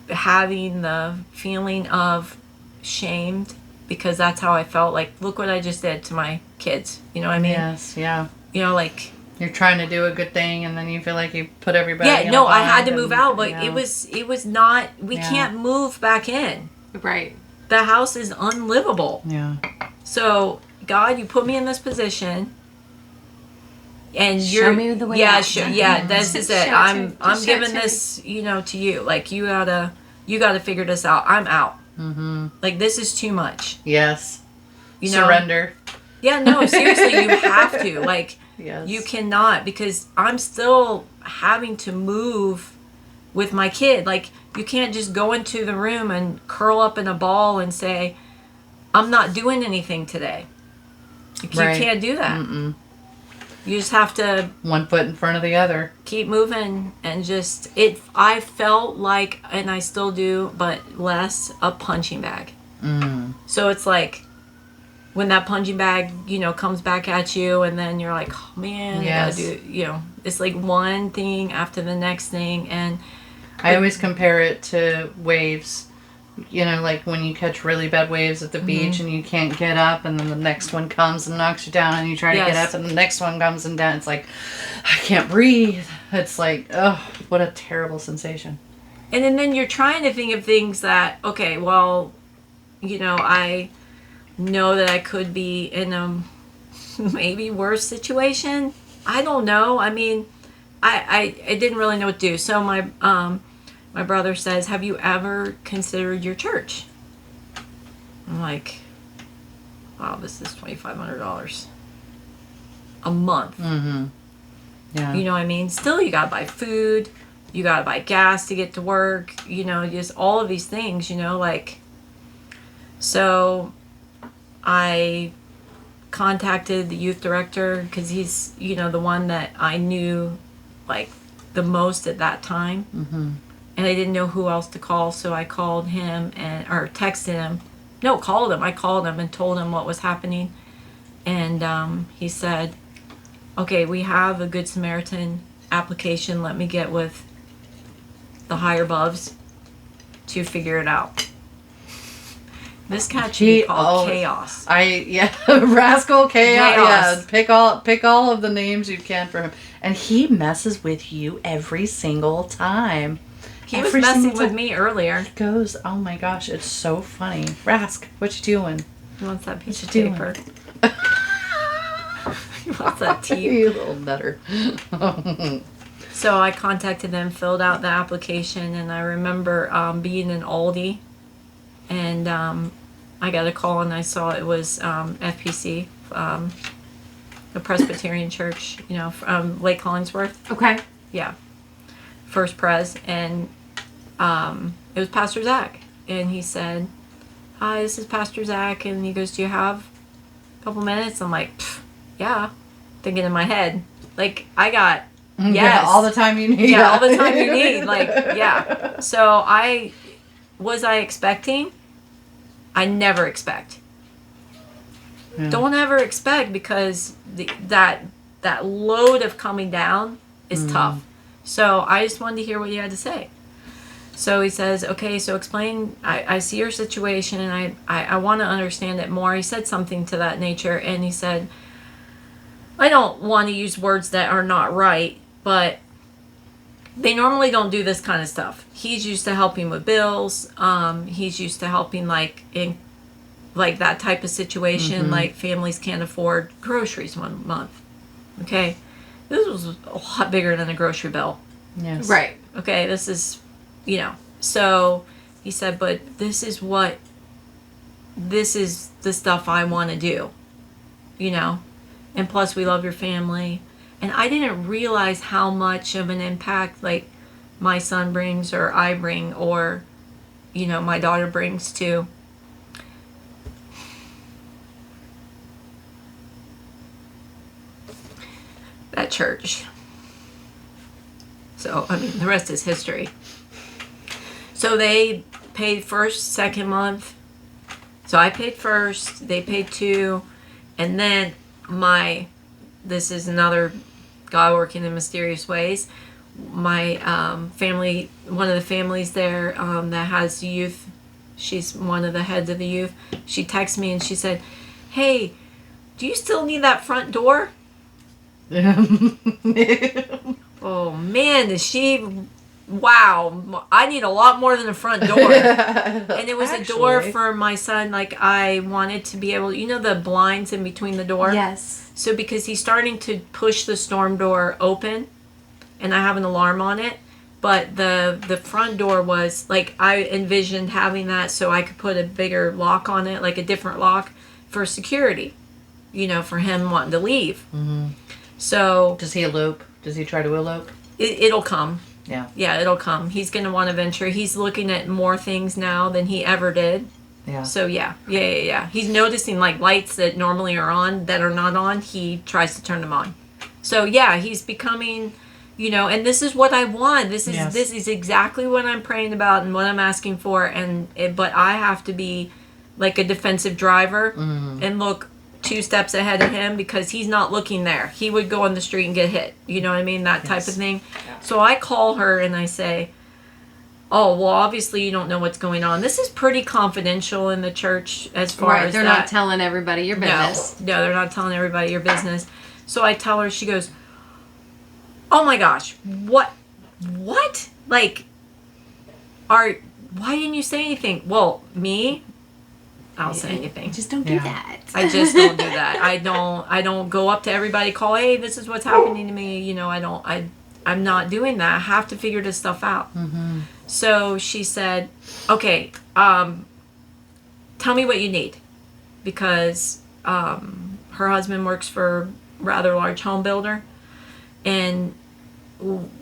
having the feeling of shamed, because that's how I felt. Like, look what I just did to my kids. You know what I mean? Yes, yeah. Like, you're trying to do a good thing, and then you feel like you put everybody in no, a I had to bind, move and, out, but it was not, we can't move back in. Right. The house is unlivable. Yeah. So, God, you put me in this position, and Show me the way yeah, out. this is it. Show it I'm to giving me. this, to you. Like, you gotta figure this out. I'm out. Mm-hmm. Like, this is too much. Yes. Surrender. Yeah, no, seriously, you have to. Like, yes. you cannot, because I'm still having to move with my kid. Like, you can't just go into the room and curl up in a ball and say, I'm not doing anything today. You can't do that. Mm-mm. You just have to one foot in front of the other. keep moving, and I felt like, and I still do, but less, a punching bag. So it's like, when that punching bag, comes back at you, and then you're like, oh man, Yes. I gotta do, it's like one thing after the next thing. And I always compare it to waves. Like when you catch really bad waves at the beach and you can't get up, and then the next one comes and knocks you down, and you try to get up, and the next one comes and down. It's like, I can't breathe. It's like, oh, what a terrible sensation. And then you're trying to think of things that, okay, well, I know that I could be in a maybe worse situation. I don't know. I mean, I didn't really know what to do. So my brother says, have you ever considered your church? I'm like, wow, this is $2,500 a month. Mm-hmm. Yeah. You know what I mean? Still, you gotta buy food, you gotta buy gas to get to work, just all of these things, like. So I contacted the youth director, because he's, the one that I knew, like, the most at that time. Mm-hmm. And I didn't know who else to call, so I called him or texted him. No, called him. I called him and told him what was happening. And he said, okay, we have a Good Samaritan application. Let me get with the higher bubs to figure it out. This cat should be called Chaos. Rascal Chaos. Yeah, pick all of the names you can for him. And he messes with you every single time. He was messing with me earlier. He goes, oh my gosh, it's so funny. Rask, what you doing? He wants that piece of What you paper. What's that teeth? You little nutter. So I contacted them, filled out the application, and I remember being in Aldi, and I got a call and I saw it was FPC, the Presbyterian Church, Lake Hollingsworth. Okay. Yeah, First Pres, and it was Pastor Zach, and he said, "Hi, this is Pastor Zach," and he goes, "Do you have a couple minutes?" I'm like, "Yeah," thinking in my head, like I got. Yes. Yeah, all the time you need. Yeah, all the time you need. Like, yeah. So I expecting? I never expect. Yeah. Don't ever expect, because that load of coming down is tough. So I just wanted to hear what you had to say. So he says, okay, so explain, I see your situation and I want to understand it more. He said something to that nature, and he said, I don't want to use words that are not right, but they normally don't do this kind of stuff. He's used to helping with bills. He's used to helping in that type of situation, like families can't afford groceries one month. Okay, this was a lot bigger than a grocery bill. Yes. Right. Okay, this is, So he said, but this is the stuff I want to do, and plus we love your family. And I didn't realize how much of an impact like my son brings, or I bring, or my daughter brings to that church. So the rest is history. So they paid first, second month. So I paid first, they paid 2, and then this is another God working in mysterious ways. My family, one of the families there that has youth, she's one of the heads of the youth. She texted me and she said, "Hey, do you still need that front door?" Oh man, is she? Wow, I need a lot more than a front door. And it was a door for my son. Like I wanted to be able, the blinds in between the door. Yes. So because he's starting to push the storm door open, and I have an alarm on it, but the front door was like, I envisioned having that so I could put a bigger lock on it, like a different lock for security, for him wanting to leave. Mm-hmm. So does he elope? Does he try to elope? It'll come. Yeah. Yeah, it'll come. He's going to want to venture. He's looking at more things now than he ever did. Yeah. So yeah. He's noticing like lights that normally are on that are not on. He tries to turn them on. So yeah, he's becoming, and this is what I want. This is exactly what I'm praying about and what I'm asking for. But I have to be like a defensive driver and look 2 steps ahead of him, because he's not looking there. He would go on the street and get hit. You know what I mean? That type of thing. Yeah. So I call her and I say, "Oh, well, obviously you don't know what's going on. This is pretty confidential in the church as far as they're not telling everybody your business. No, they're not telling everybody your business." So I tell her, she goes, "Oh my gosh, what? Like, why didn't you say anything?" Well, me, I don't say anything. Just don't do that. I just don't do that. I don't go up to everybody, call, "Hey, this is what's happening to me." I'm not doing that. I have to figure this stuff out. Mm-hmm. So she said, "Okay, tell me what you need," because her husband works for a rather large home builder, and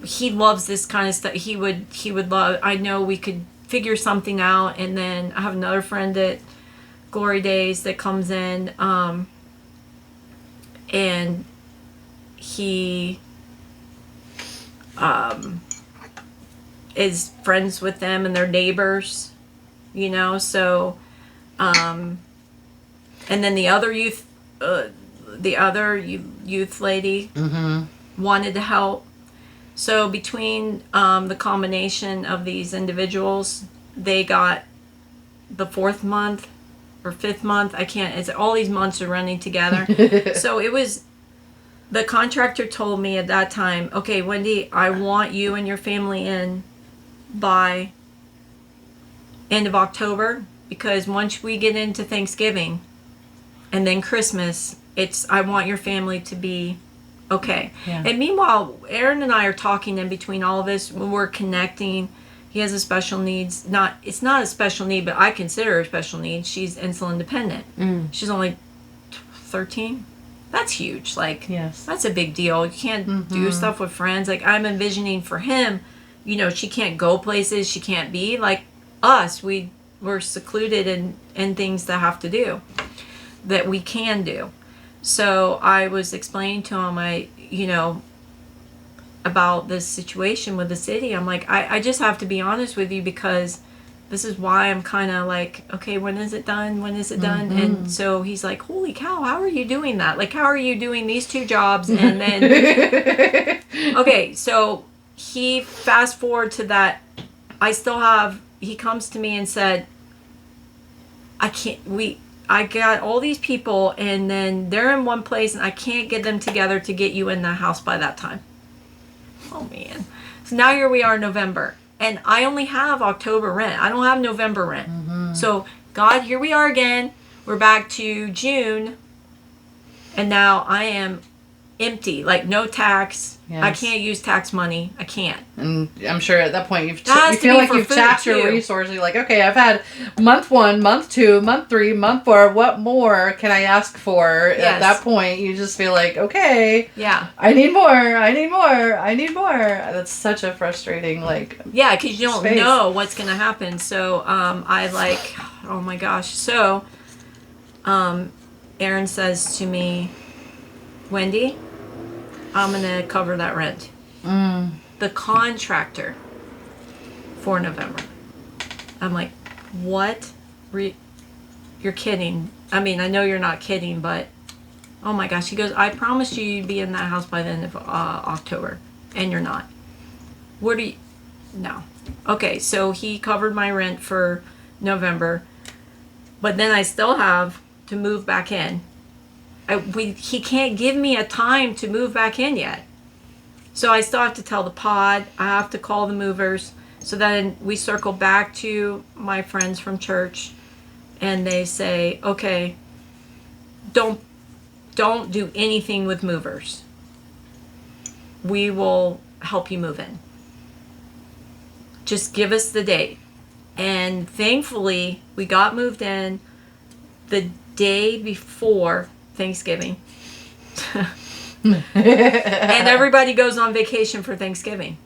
he loves this kind of stuff. He would love. I know we could figure something out. And then I have another friend at Glory Days that comes in, and he is friends with them and their neighbors, so and then the other youth lady wanted to help. So between the combination of these individuals, they got the 4th month or 5th month. All these months are running together. So it was, the contractor told me at that time, "Okay, Wendy, I want you and your family in by end of October, because once we get into Thanksgiving, And then Christmas, it's I want your family to be okay. Yeah. And meanwhile, Aaron and I are talking in between all of this when we're connecting. He has a special needs. It's not a special need, but I consider her a special need. She's insulin dependent. She's only 13. That's huge. Like, Yes. that's a big deal. You can't do stuff with friends. Like, I'm envisioning for him, you know, she can't go places. She can't be like us. We're secluded in things that have to do that we can do. So I was explaining to him, you know, about this situation with the city. I'm like, I just have to be honest with you because this is why I'm kind of like, okay, when is it done? When is it done? And so he's like, holy cow, how are you doing that? Like, how are you doing these 2 jobs? And then, okay, so he fast forward to that. He comes to me and said, I got all these people and then they're in one place and I can't get them together to get you in the house by that time. Oh man. So now here we are in November and I only have October rent. I don't have November rent. So God, here we are again. We're back to June and now I am empty, like no tax. Yes. I can't use tax money. I can't. And I'm sure at that point you Has to feel be like for you've food, tapped your too. resources. You're like, okay, I've had month 1, month 2, month 3, month 4. What more can I ask for? Yes. At that point, you just feel like, okay, Yeah. I need more. I need more. I need more. That's such a frustrating, like, Yeah, because you don't space. know what's going to happen. So I like, oh my gosh. So Aaron says to me, Wendy, I'm going to cover that rent. The contractor for November. I'm like, what? You're kidding. I mean, I know you're not kidding, but oh my gosh. He goes, I promised you you'd be in that house by the end of October, and you're not. What do you... No. Okay, so he covered my rent for November, but then I still have to move back in. He can't give me a time to move back in yet. So I still have to tell the pod. I have to call the movers. So then we circle back to my friends from church and they say, okay, don't do anything with movers. We will help you move in. Just give us the date. And thankfully, we got moved in the day before Thanksgiving. And everybody goes on vacation for Thanksgiving.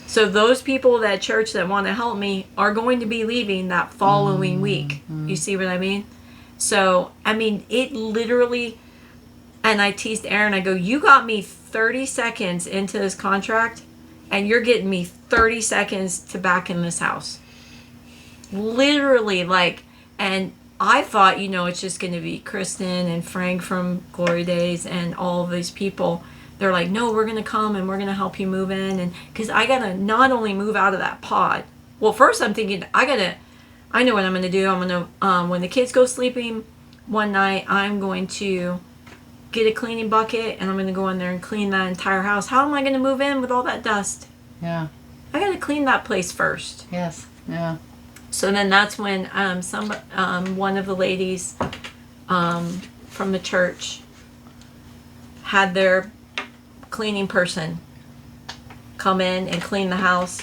So those people at church that want to help me are going to be leaving that following week. You see what I mean? So, I mean, it literally, and I teased Aaron, I go, you got me 30 seconds into this contract and you're getting me 30 seconds to back in this house. Literally, like, and I thought, you know, it's just going to be Kristen and Frank from Glory Days and all of these people. They're like, no, we're going to come and we're going to help you move in. And because I got to not only move out of that pod. Well, first I'm thinking, I know what I'm going to do. I'm going to, when the kids go sleeping one night, I'm going to get a cleaning bucket and I'm going to go in there and clean that entire house. How am I going to move in with all that dust? Yeah. I got to clean that place first. Yes. Yeah. So then that's when one of the ladies from the church had their cleaning person come in and clean the house.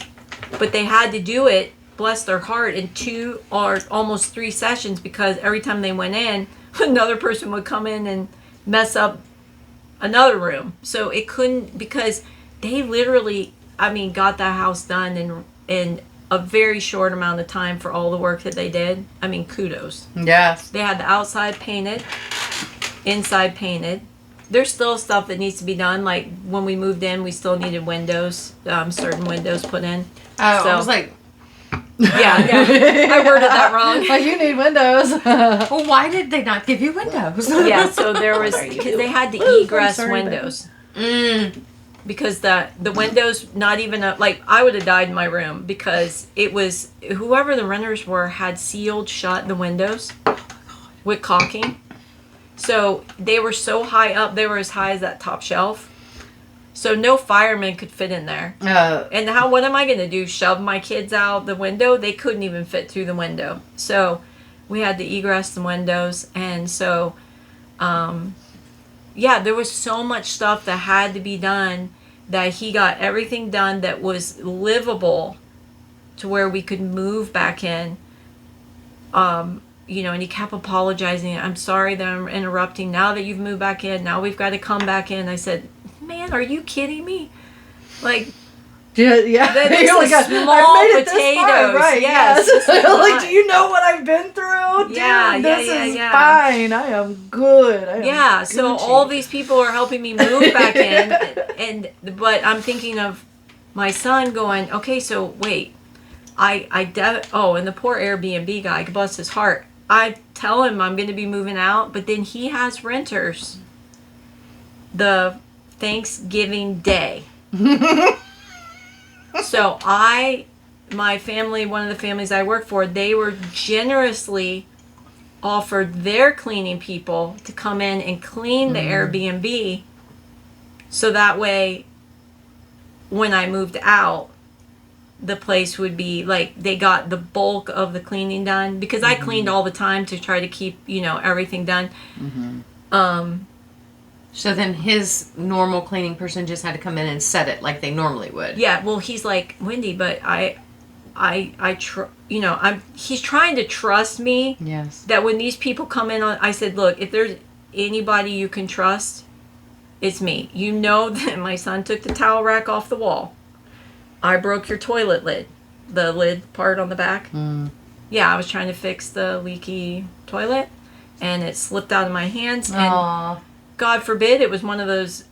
But they had to do it, bless their heart, in 2 or almost 3 sessions because every time they went in, another person would come in and mess up another room. So it couldn't, because they literally, I mean, got that house done in a very short amount of time for all the work that they did. I mean, kudos. Yes. They had the outside painted, inside painted. There's still stuff that needs to be done. Like when we moved in, we still needed windows, certain windows put in. Oh, So- I was like, Yeah, I worded that wrong. Like, you need windows. well, why did they not give you windows? Yeah, so there was, because they had the egress sorry, windows. Because the windows, not even, like, I would have died in my room because it was, whoever the renters were had sealed shut the windows with caulking. So they were so high up, they were as high as that top shelf. So no fireman could fit in there. And what am I going to do? Shove my kids out the window? They couldn't even fit through the window. So We had the egress and windows, and so, yeah, there was so much stuff that had to be done that he got everything done that was livable to where we could move back in. You know, and he kept apologizing. I'm sorry that I'm interrupting. Now that you've moved back in, now we've got to come back in. I said, man, are you kidding me? Like, yeah. this You're is like, small I've made it potatoes. this far, right? Yes. Yes. This is Like, not- do you know what I've been through? Dude, Yeah, this yeah, is yeah. fine. I am good. I am Yeah, so Gucci. all these people are helping me move back in, but I'm thinking of my son going, okay, so wait, and the poor Airbnb guy, bless his heart, I tell him I'm going to be moving out, but then he has renters the Thanksgiving Day. So my family, one of the families I work for, they were generously offered their cleaning people to come in and clean the Airbnb, so that way when I moved out, the place would be like, they got the bulk of the cleaning done, because I cleaned all the time to try to keep, you know, everything done. So then his normal cleaning person just had to come in and set it like they normally would. Yeah, well, he's like, Wendy, but he's trying to trust me. Yes. That when these people come in I said, look, if there's anybody you can trust, it's me. You know that my son took the towel rack off the wall. I broke your toilet lid, the lid part on the back. Yeah, I was trying to fix the leaky toilet, and it slipped out of my hands. And Aww. God forbid it was one of those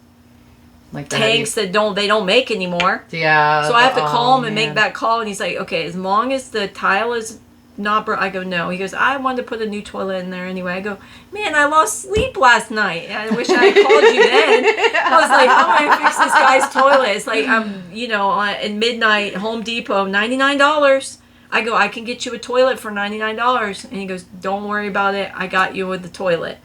Like tanks that they don't make anymore. Yeah. So I have to call him and man. make that call, and he's like, okay, as long as the tile is not broke. I go, no. He goes, I wanted to put a new toilet in there anyway. I go, man, I lost sleep last night. I wish I had called you then. I was like, how am I fix this guy's toilet? It's like, I'm, in midnight, Home Depot, $99. I go, I can get you a toilet for $99. And he goes, don't worry about it. I got you with the toilet.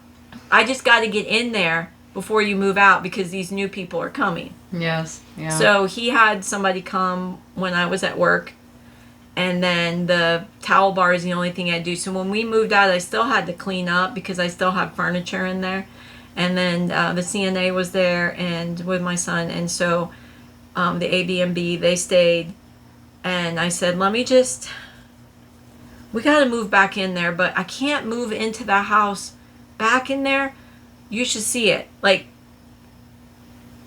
I just got to get in there before you move out, because these new people are coming. Yes. Yeah. So he had somebody come when I was at work, and then the towel bar is the only thing I do. So when we moved out, I still had to clean up because I still have furniture in there. And then the CNA was there and with my son, and so the Airbnb, they stayed. And I said, we got to move back in there, but I can't move into the house back in there. You should see it. Like,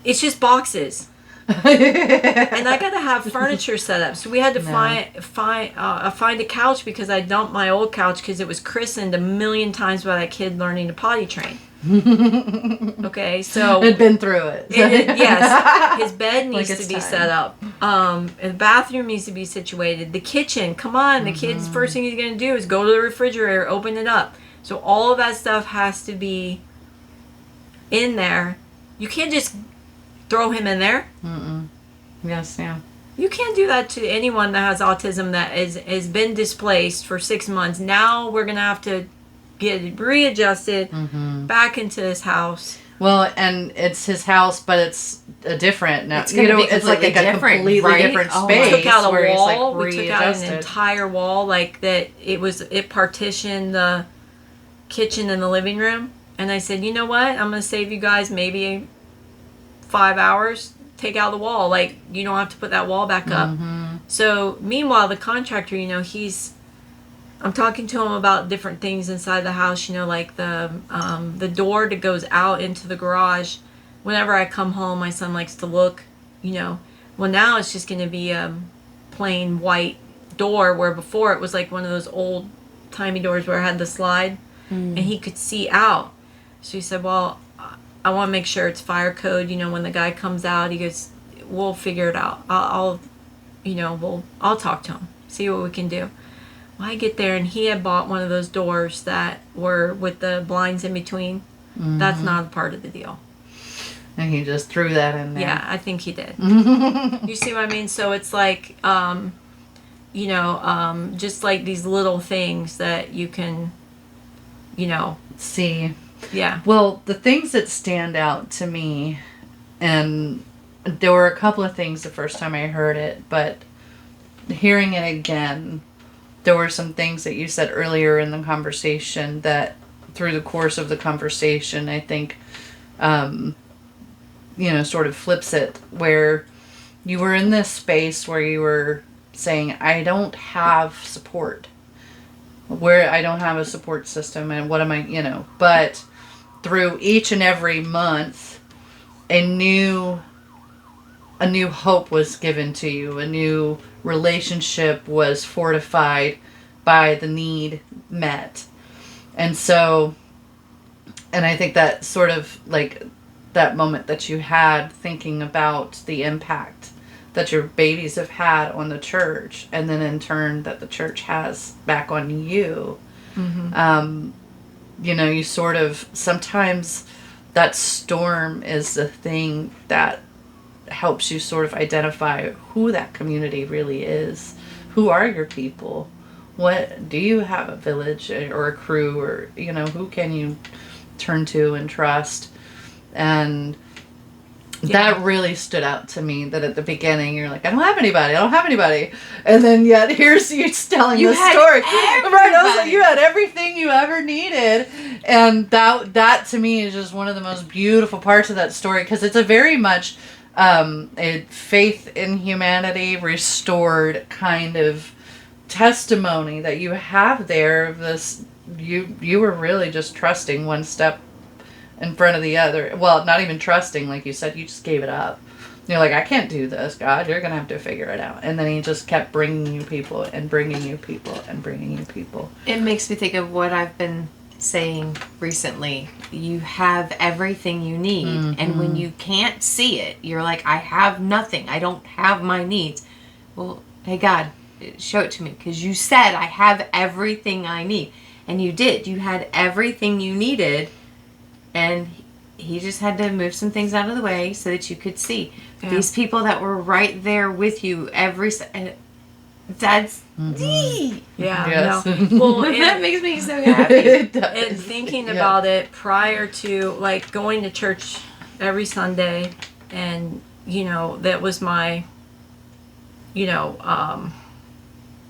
it's just boxes. And I got to have furniture set up. So we had to find a couch, because I dumped my old couch because it was christened 1,000,000 times by that kid learning to potty train. Okay, so I'd been through it. Yes, his bed needs Like to it's be time. set up. The bathroom needs to be situated. The kitchen, come on, the kid's first thing he's going to do is go to the refrigerator, open it up. So all of that stuff has to be in there. You can't just throw him in there. Yes. Yeah. You can't do that to anyone that has autism that has been displaced for 6 months. Now we're going to have to get readjusted back into his house. Well, and it's his house, but it's a different now. It's gonna be it's like a completely completely different, different right? space. We took out a where he's, wall. like, We took out an readjusted. entire wall, like that. It partitioned the kitchen and the living room. And I said, you know what? I'm going to save you guys maybe 5 hours. Take out the wall. Like, you don't have to put that wall back up. So meanwhile, the contractor, I'm talking to him about different things inside the house, like the door that goes out into the garage. Whenever I come home, my son likes to look, well, now it's just going to be a plain white door, where before it was like one of those old timey doors where it had the slide and he could see out. So he said, well, I want to make sure it's fire code. When the guy comes out, he goes, we'll figure it out. I'll talk to him, see what we can do. Well, I get there, and he had bought one of those doors that were with the blinds in between. That's not a part of the deal. And he just threw that in there. Yeah, I think he did. You see what I mean? So it's like, just like these little things that you can, See. Yeah. Well, the things that stand out to me, and there were a couple of things the first time I heard it, but hearing it again, there were some things that you said earlier in the conversation that through the course of the conversation, I think, sort of flips it, where you were in this space where you were saying, I don't have support, where I don't have a support system, and what am I, but through each and every month, a new hope was given to you, a new relationship was fortified by the need met. And so, and I think that sort of like that moment that you had thinking about the impact that your babies have had on the church, and then in turn that the church has back on you. Mm-hmm. You sort of, sometimes that storm is the thing that helps you sort of identify who that community really is. Who are your people? What do you have, a village or a crew, or who can you turn to and trust? And that really stood out to me, that at the beginning you're like, I don't have anybody, and then yet here's you telling the story, right? I was like, you had everything you ever needed. And that to me is just one of the most beautiful parts of that story, because it's a very much a faith in humanity restored kind of testimony that you have there of this. You were really just trusting one step in front of the other. Well, not even trusting, like you said, you just gave it up. You're like, I can't do this, God, you're gonna have to figure it out. And then he just kept bringing you people and bringing you people and bringing you people. It makes me think of what I've been saying recently. You have everything you need. Mm-hmm. And when you can't see it, you're like, I have nothing, I don't have my needs. Well, hey God, show it to me, because you said I have everything I need. And you did. You had everything you needed, and he just had to move some things out of the way so that you could see. Yeah. These people that were right there with you that's yeah. Yes. No. Well, that makes me so happy. And thinking about it prior to like going to church every Sunday, and that was my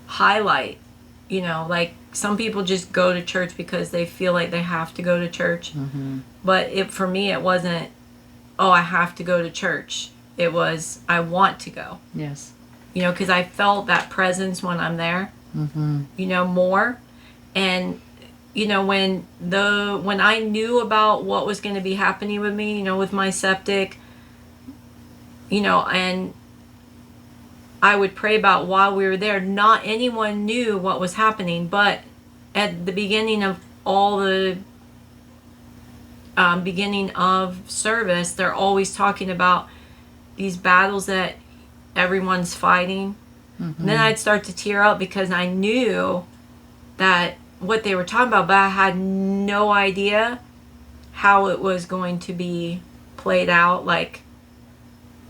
highlight. Like some people just go to church because they feel like they have to go to church. Mm-hmm. But for me, it wasn't, oh, I have to go to church. It was, I want to go. Yes. Because I felt that presence when I'm there, mm-hmm. More. And, when I knew about what was going to be happening with me, with my septic, and I would pray about while we were there. Not anyone knew what was happening, but at the beginning of all the beginning of service, they're always talking about these battles that everyone's fighting. Mm-hmm. And then I'd start to tear up because I knew that what they were talking about, but I had no idea how it was going to be played out. Like,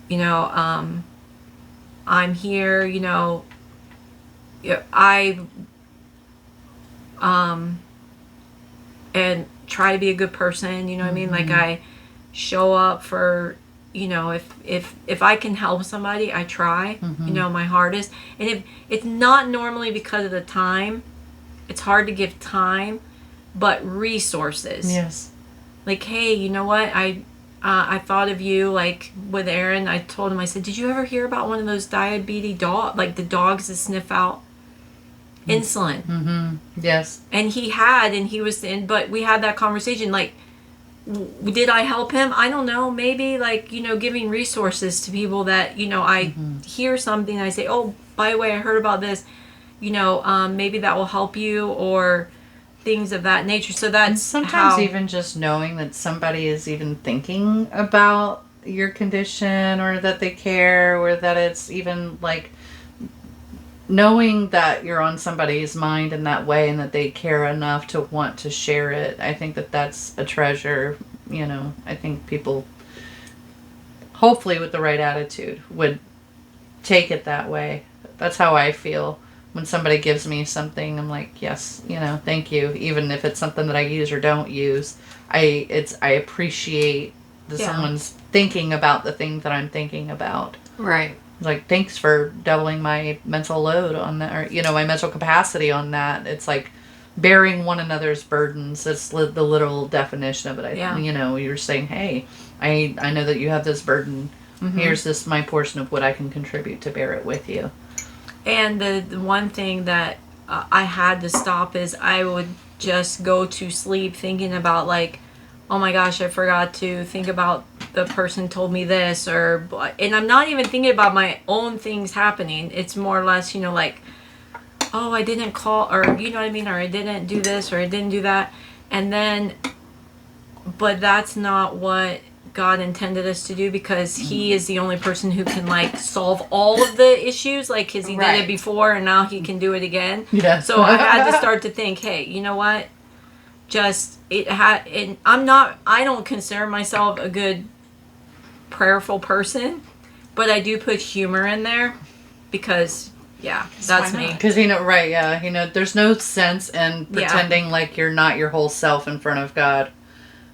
I'm here, I and try to be a good person, what I mean? Like I show up for, if I can help somebody, I try, my hardest. And if it's not normally because of the time, it's hard to give time, but resources. Yes. Like, hey, you know what? I thought of you, like with Aaron. I told him, I said, did you ever hear about one of those diabetes like the dogs that sniff out insulin? Mm-hmm. Yes. And he was but we had that conversation. Like, did I help him? I don't know. Maybe like, giving resources to people that, I hear something and I say, oh, by the way, I heard about this, maybe that will help you, or things of that nature. So that's, and sometimes even just knowing that somebody is even thinking about your condition, or that they care, or that it's even like knowing that you're on somebody's mind in that way, and that they care enough to want to share it. I think that that's a treasure. I think people, hopefully with the right attitude, would take it that way. That's how I feel. When somebody gives me something, I'm like, yes, thank you. Even if it's something that I use or don't use, I appreciate that someone's thinking about the thing that I'm thinking about. Right. Like, thanks for doubling my mental load on that, or, my mental capacity on that. It's like bearing one another's burdens. That's the literal definition of it. You're saying, hey, I know that you have this burden. Mm-hmm. Here's my portion of what I can contribute to bear it with you. And the one thing that I had to stop is I would just go to sleep thinking about, like, oh my gosh, I forgot to think about the person told me this, and I'm not even thinking about my own things happening. It's more or less, like, oh, I didn't call, or you know what I mean, or I didn't do this, or I didn't do that. And then, but that's not what God intended us to do, because He is the only person who can, like, solve all of the issues, like, because He did it before and now He can do it again. Yeah. So I had to start to think, hey, you know what? And I don't consider myself a good prayerful person, but I do put humor in there because, that's me. Because, there's no sense in pretending like you're not your whole self in front of God.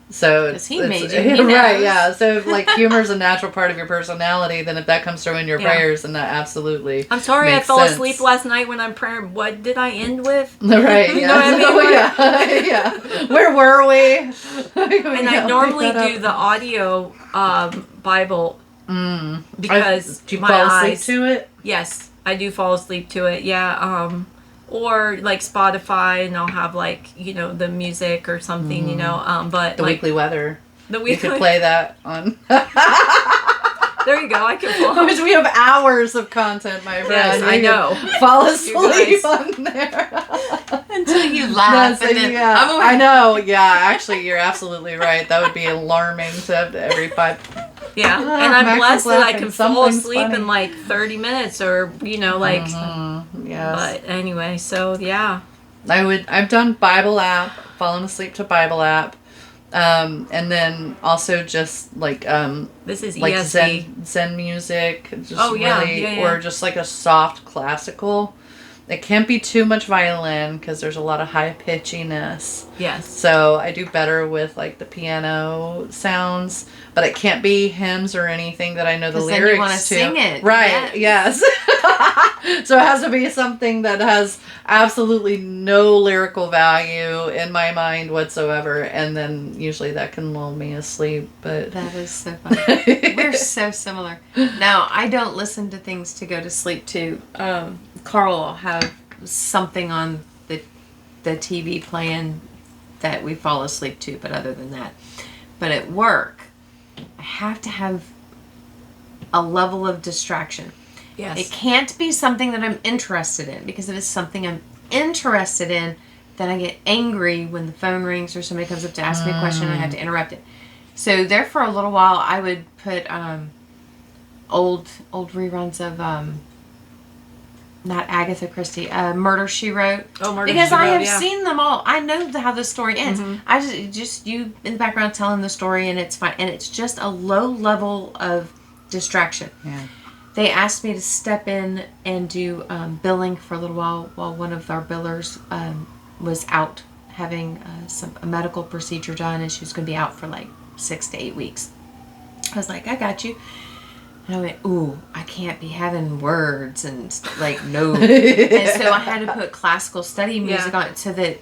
So because He made you, He knows. Right? Yeah. So if, like, humor is a natural part of your personality, then if that comes through in your prayers, then that absolutely. I'm sorry, makes I fell sense. asleep last night when I'm praying. What did I end with? Right. Yeah. You know what I mean? Yeah. Where were we? And I normally do the audio Bible because do you my fall asleep eyes. to it? Yes, I do fall asleep to it. Yeah. Or like Spotify, and I'll have, like, the music or something, but the like, weekly weather. The weekly. You could play that on. There you go. I can fall. Because we have hours of content, my friend. Yes, I know. Fall asleep on there until you laugh. And then I know. Yeah, actually, you're absolutely right. That would be alarming to every 5. Yeah, and I'm blessed that I can fall asleep in like 30 minutes, or like. Yes. But anyway, so yeah. I've done Bible app, fallen asleep to Bible app, and then also just like this is like ESV. Zen music, just yeah. or just like a soft classical. It can't be too much violin because there's a lot of high pitchiness. Yes. So I do better with like the piano sounds, but it can't be hymns or anything that I know the lyrics then you want to. Sing it. Right. Yes. So it has to be something that has absolutely no lyrical value in my mind whatsoever, and then usually that can lull me asleep. But that is so funny. We're so similar. Now, I don't listen to things to go to sleep to. Carl will have something on the TV playing that we fall asleep to, but other than that. But at work, I have to have a level of distraction. Yes. It can't be something that I'm interested in, because if it's something I'm interested in, then I get angry when the phone rings or somebody comes up to ask me a question and I have to interrupt it. So there for a little while, I would put old reruns of not Agatha Christie, Murder, She Wrote. Oh, Murder, because She Wrote, I have seen them all. I know how the story ends. Mm-hmm. I just you in the background telling the story, and it's fine. And it's just a low level of distraction. Yeah. They asked me to step in and do billing for a little while one of our billers was out having a medical procedure done, and she was going to be out for like 6 to 8 weeks. I was like, I got you. And I went, ooh, I can't be having words and like no. And so I had to put classical study music on it so that,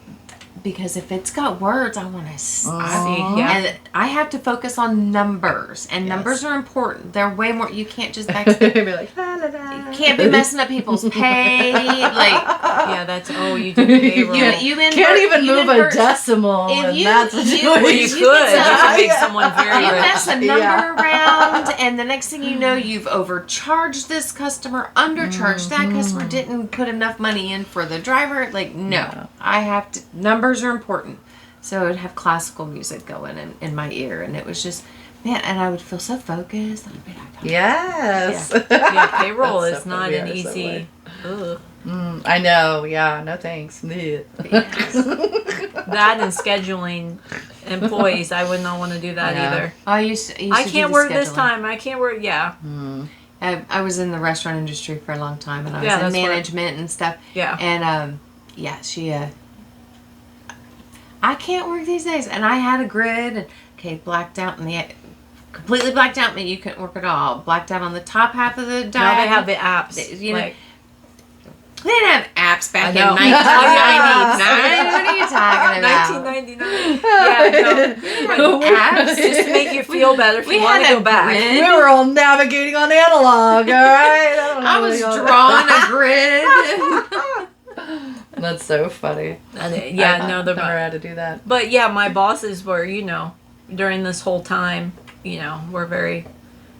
because if it's got words, I want to see. Yeah. And I have to focus on numbers, and numbers are important. They're way more. You can't just be like, la, la, la. You can't be messing up people's pay. That's you do payroll. you can't even move a decimal. If you could just to make someone very you rich. mess a number around, and the next thing you know, you've overcharged this customer, undercharged that customer, didn't put enough money in for the driver. I have to. Numbers are important, so I would have classical music going in my ear, and it was just. Man, and I would feel so focused. Yes. Yeah, payroll is not an easy. I know. Yeah. No thanks. That and scheduling employees, I would not want to do that either. I used to I can't do work scheduling. this time. I can't work. Yeah. I was in the restaurant industry for a long time, and I was in management and stuff. Yeah. And she. I can't work these days, and I had a grid and blacked out in the completely blacked out meant you couldn't work at all. Blacked out on the top half of the diet. Now they have the apps. You know, like, they didn't have apps back in I know. 1999. What are you talking about? 1999. Yeah, no. Apps? Just to make you feel better if We you want to had a go back. grid. We were all navigating on analog, all right? I was drawing a grid. That's so funny. Yeah, no, never had to do that. But yeah, my bosses were, during this whole time, were very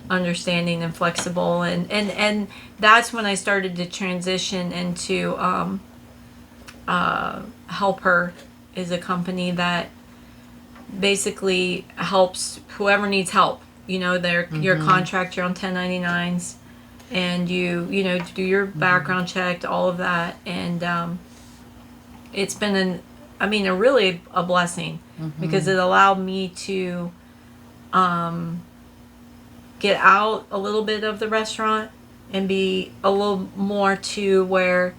understanding and flexible, and that's when I started to transition into Helper is a company that basically helps whoever needs help. Your contract, you're on 1099s, and you do your background check, all of that, and it's been a really a blessing because it allowed me to get out a little bit of the restaurant and be a little more to where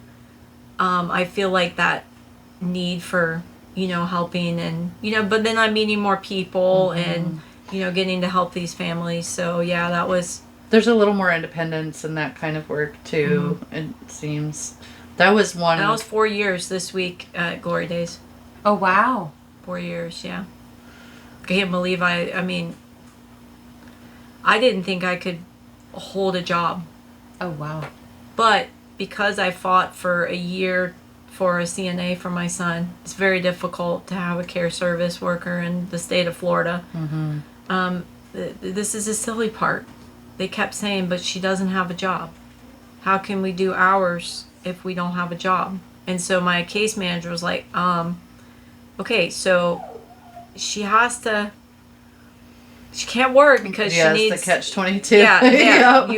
I feel like that need for helping, and but then I'm meeting more people and getting to help these families. So yeah, there's a little more independence in that kind of work too. It seems that was 4 years this week at Glory Days. Oh wow, 4 years. Yeah, I can't believe I didn't think I could hold a job. Oh wow. But because I fought for a year for a CNA for my son, it's very difficult to have a care service worker in the state of Florida. This is a silly part. They kept saying, but she doesn't have a job. How can we do hours if we don't have a job? And so my case manager was like, okay, so she can't work because she needs the catch-22. Yeah. Yep.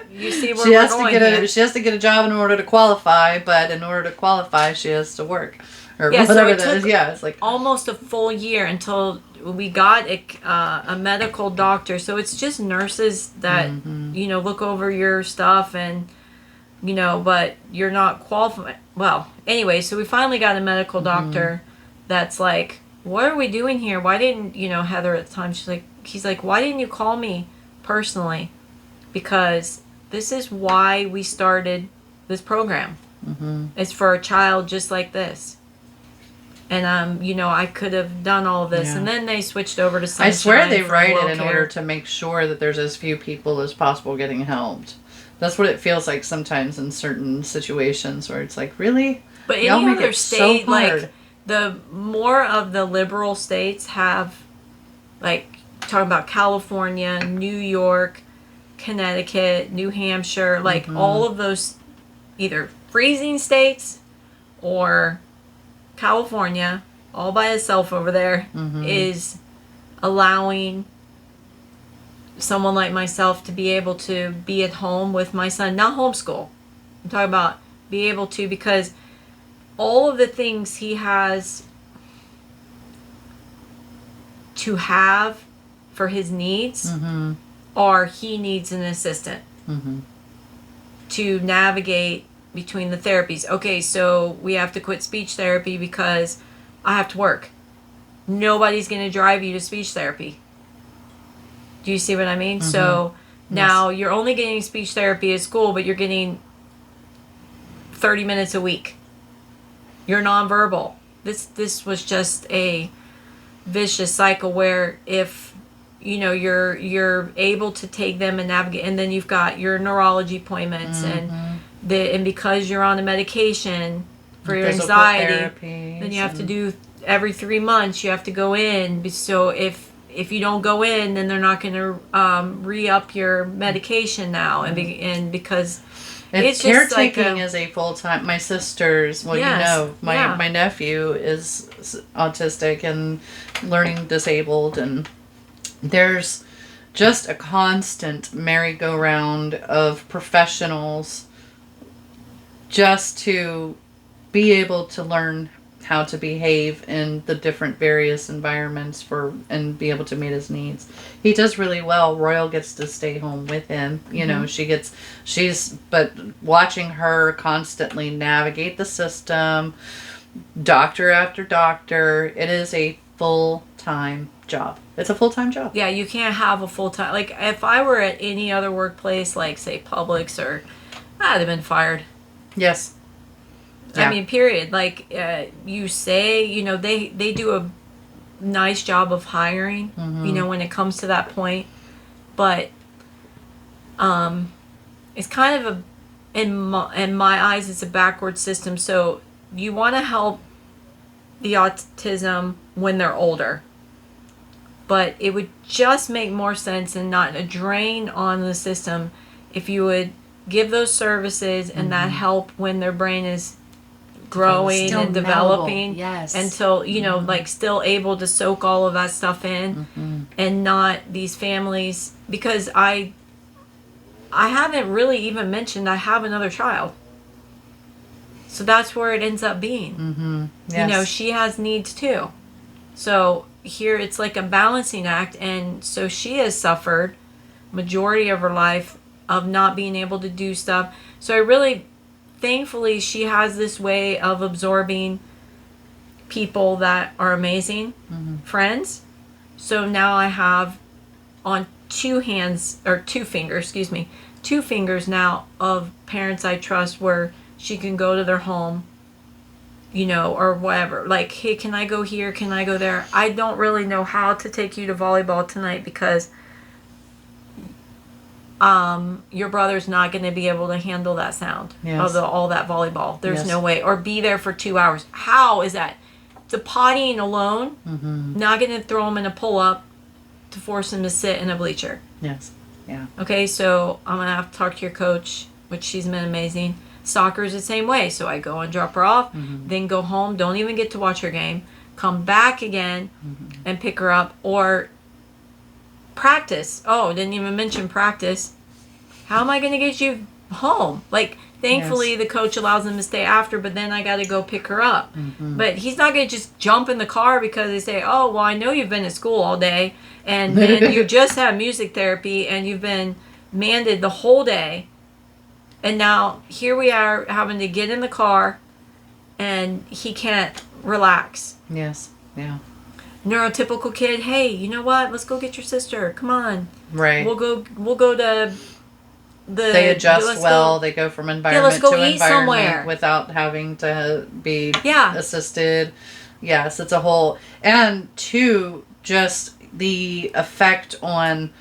You see where we're going here. She has to get a job in order to qualify, but in order to qualify, she has to work. Or Yeah, so whatever it that is. took Yeah, it's like almost a full year until we got a medical doctor. So it's just nurses that, look over your stuff and, but you're not qualified. Well, anyway, so we finally got a medical doctor that's like, what are we doing here? Why didn't, Heather at the time, he's like, why didn't you call me personally? Because this is why we started this program. It's for a child just like this. And, I could have done all of this. Yeah. And then they switched over to Sunshine. I swear they for write Well it in Care. order to make sure that there's as few people as possible getting helped. That's what it feels like sometimes in certain situations where it's like, really? But Y'all any make other it so state, hard. like, the more of the liberal states have, like, talking about California, New York, Connecticut, New Hampshire, like, all of those either freezing states or California, all by itself over there, is allowing someone like myself to be able to be at home with my son, not homeschool. I'm talking about be able to, because all of the things he has to have for his needs are he needs an assistant to navigate between the therapies. Okay, so we have to quit speech therapy because I have to work. Nobody's going to drive you to speech therapy. Do you see what I mean? So now you're only getting speech therapy at school, but you're getting 30 minutes a week. You're nonverbal. This was just a vicious cycle where if you're able to take them and navigate, and then you've got your neurology appointments and because you're on a medication for your anxiety, then you have to do every 3 months you have to go in. So if you don't go in, then they're not going to re-up your medication now, and because it's just caretaking is a full-time. My sister's, my nephew is autistic and learning disabled, and there's just a constant merry-go-round of professionals just to be able to learn how to behave in the different various environments and be able to meet his needs. He does really well. Royal gets to stay home with him. But watching her constantly navigate the system, doctor after doctor, it is a full-time job. It's a full-time job. Yeah, you can't have a full-time, like if I were at any other workplace, like say Publix or, I'd have been fired. Yes. I mean, period. Like you say, you know, they do a nice job of hiring, you know, when it comes to that point, but it's kind of in my eyes, it's a backward system. So you want to help the autism when they're older, but it would just make more sense and not a drain on the system if you would give those services and that help when their brain is growing Still and developing, yes, until you know, like still able to soak all of that stuff in, and not these families, because I haven't really even mentioned I have another child, so that's where it ends up being. Yes. You know, she has needs too, so here it's like a balancing act, and so she has suffered majority of her life of not being able to do stuff. So I really, thankfully, she has this way of absorbing people that are amazing friends. So now I have on two fingers now of parents I trust, where she can go to their home, you know, or whatever. Like, hey, can I go here? Can I go there? I don't really know how to take you to volleyball tonight because your brother's not going to be able to handle that sound of all that volleyball. There's no way. Or be there for 2 hours. How is that? The pottying alone, not going to throw him in a pull-up to force him to sit in a bleacher. Yes. Yeah. Okay, so I'm going to have to talk to your coach, which she's been amazing. Soccer is the same way. So I go and drop her off, then go home, don't even get to watch her game, come back again and pick her up. Or practice. Oh, didn't even mention practice. How am I going to get you home? Like, thankfully, the coach allows them to stay after, but then I got to go pick her up. But he's not going to just jump in the car because they say, oh, well, I know you've been at school all day, and then you just had music therapy, and you've been manded the whole day, and now here we are having to get in the car, and he can't relax. Yes. Yeah. Neurotypical kid, hey, you know what? Let's go get your sister. Come on. Right. We'll go to they adjust well. They go from environment to environment somewhere without having to be assisted. Yes, it's a whole, and two, just the effect on,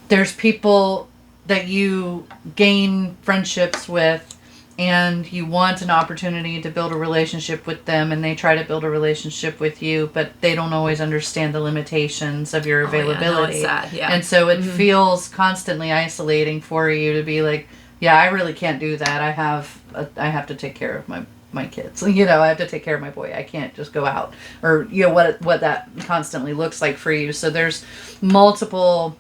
there's people that you gain friendships with and you want an opportunity to build a relationship with them, and they try to build a relationship with you, but they don't always understand the limitations of your availability. Yeah, no, it's sad. Yeah. And so it feels constantly isolating for you to be like, yeah, I really can't do that. I have to take care of my kids. You know, I have to take care of my boy. I can't just go out, or you know what that constantly looks like for you. So there's multiple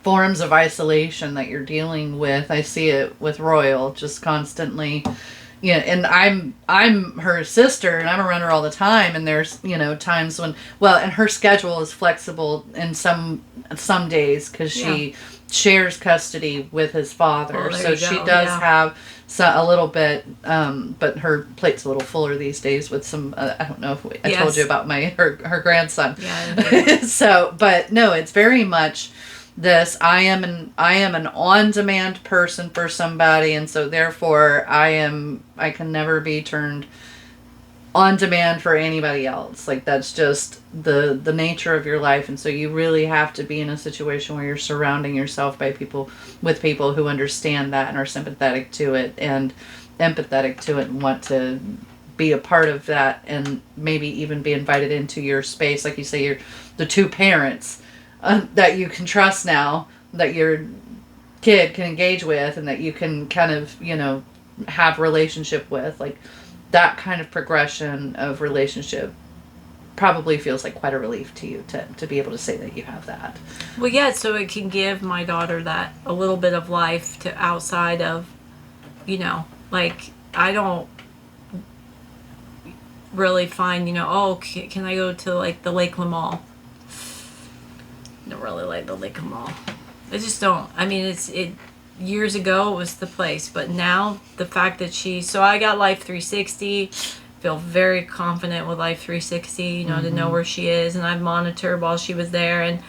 forms of isolation that you're dealing with. I see it with Royal just constantly, you know, and I'm her sister and I'm around her all the time, and there's, you know, times when, well, and her schedule is flexible in some days because she shares custody with his father, so she does have a little bit, but her plate's a little fuller these days with some, I don't know if I told you about her grandson. So, but no, it's very much this, I am an on-demand person for somebody, and so therefore I can never be turned on demand for anybody else. Like, that's just the nature of your life, and so you really have to be in a situation where you're surrounding yourself with people who understand that and are sympathetic to it and empathetic to it and want to be a part of that, and maybe even be invited into your space. Like you say, you're the two parents that you can trust now, that your kid can engage with, and that you can kind of, you know, have relationship with. Like, that kind of progression of relationship probably feels like quite a relief to you to be able to say that you have that. Well, yeah, so it can give my daughter that a little bit of life to outside of, you know, like, I don't really find, you know, oh, can I go to like the Lakeland Mall? Don't really like the Lakeland Mall. I just don't. I mean, it years ago it was the place, but now the fact that so I got Life 360, feel very confident with Life 360, you know, to know where she is. And I've monitored while she was there. And,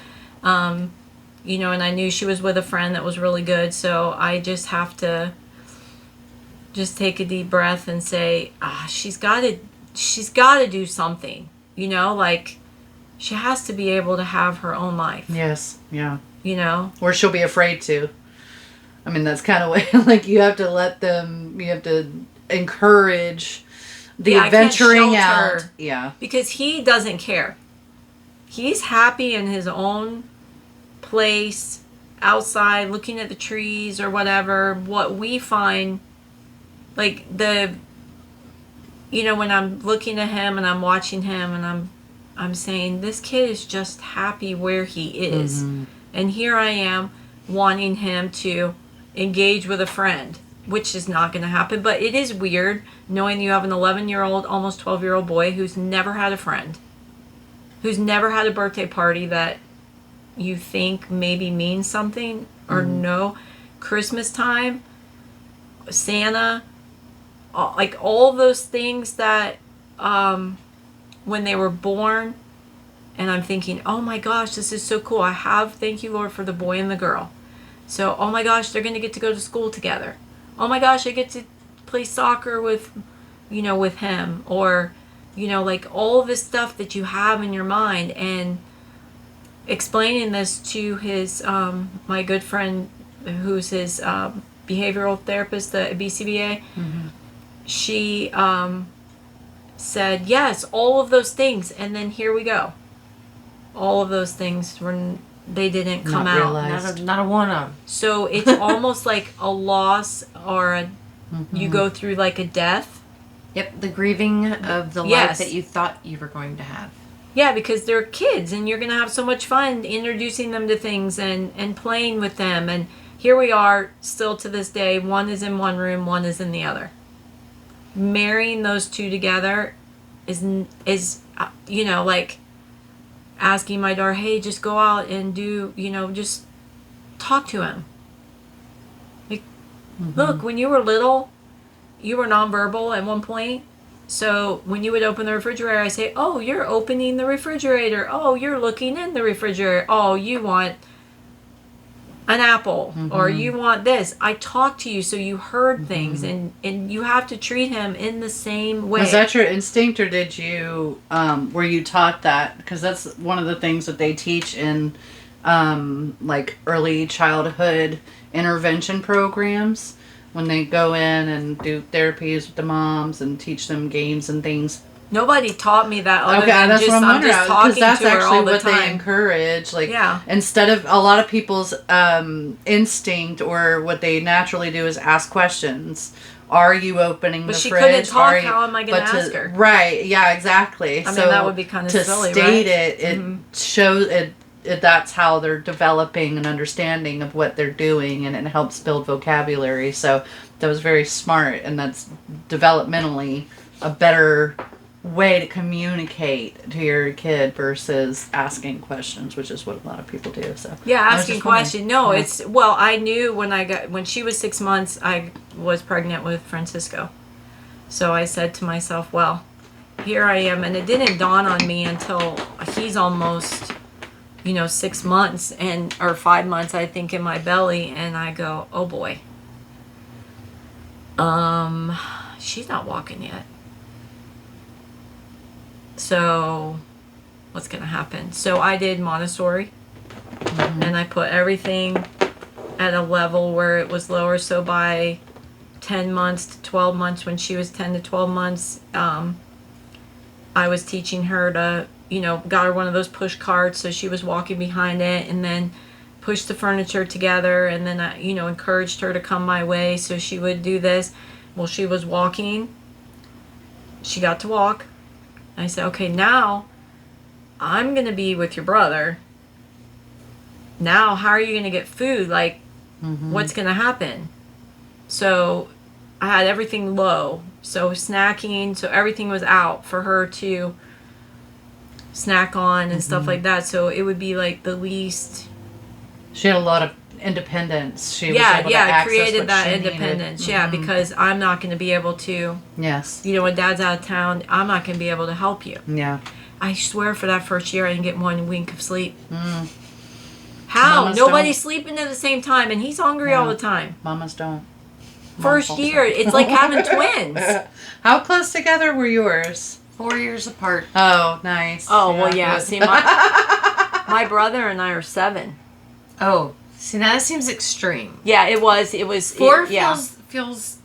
you know, and I knew she was with a friend that was really good. So I just have to just take a deep breath and say, she's got to do something, you know, like she has to be able to have her own life. Yes. Yeah. You know? Or she'll be afraid to. I mean, that's kind of way, like, you have to encourage the adventuring out. Yeah. Because he doesn't care. He's happy in his own place, outside, looking at the trees or whatever. What we find, like, you know, when I'm looking at him and I'm watching him and I'm saying, this kid is just happy where he is. Mm-hmm. And here I am wanting him to engage with a friend, which is not going to happen. But it is weird knowing you have an 11-year-old, almost 12-year-old boy who's never had a friend, who's never had a birthday party that you think maybe means something or no. Christmas time, Santa, like all those things that when they were born, and I'm thinking, oh my gosh, this is so cool. Thank you, Lord, for the boy and the girl. So, oh my gosh, they're going to get to go to school together. Oh my gosh, I get to play soccer with, you know, with him. Or, you know, like all this stuff that you have in your mind. And explaining this to his, my good friend, who's his behavioral therapist, the BCBA, she said, yes, all of those things. And then here we go. All of those things they didn't come out. Not a one of them. So it's almost like a loss or you go through like a death. Yep, the grieving of the life that you thought you were going to have. Yeah, because they're kids and you're going to have so much fun introducing them to things and playing with them. And here we are still to this day. One is in one room, one is in the other. Marrying those two together is you know, like asking my daughter, hey, just go out and do, you know, just talk to him. Like, look, when you were little, you were nonverbal at one point. So when you would open the refrigerator, I say, oh, you're opening the refrigerator. Oh, you're looking in the refrigerator. Oh, you want an apple or you want this. I talked to you so you heard things and you have to treat him in the same way. Was that your instinct or did you, were you taught that? Because that's one of the things that they teach in like early childhood intervention programs when they go in and do therapies with the moms and teach them games and things. Nobody taught me that. Other than that's just, what I'm I'm wondering. just talking that's to her actually all the what time. they encourage. Like, instead of a lot of people's instinct or what they naturally do is ask questions. Are you opening the fridge? But she couldn't talk. How am I going to ask her? Right. Yeah. Exactly. I mean, that would be kind of silly, right? To state it shows it. That's how they're developing an understanding of what they're doing, and it helps build vocabulary. So that was very smart, and that's developmentally a better way to communicate to your kid versus asking questions, which is what a lot of people do. So yeah, asking questions. No, it's I knew when she was 6 months, I was pregnant with Francisco. So I said to myself, well, here I am, and it didn't dawn on me until he's almost 6 months or 5 months, I think, in my belly, and I go, oh boy, she's not walking yet. So what's going to happen? So I did Montessori, and I put everything at a level where it was lower. So by 10 months to 12 months, when she was 10 to 12 months, I was teaching her to, got her one of those push carts, so she was walking behind it, and then pushed the furniture together, and then I, encouraged her to come my way, so she would do this. Well, she was walking. She got to walk. I said, okay, now I'm going to be with your brother. Now, how are you going to get food? Like, what's going to happen? So I had everything low. So snacking, so everything was out for her to snack on and stuff like that. So it would be like the least. She had a lot of independence. She was Yeah, able to access created what that she independence. needed. Yeah, because I'm not going to be able to, Yes. when Dad's out of town, I'm not going to be able to help you. Yeah. I swear for that first year I didn't get one wink of sleep. How? Mamas Nobody's don't. sleeping at the same time, and he's hungry all the time. Mamas don't. First year, it's like having twins. How close together were yours? 4 years apart. Oh, nice. Oh, well, yeah. Good. See, my brother and I are 7. Oh, see, now that seems extreme. Yeah, it was. 4 feels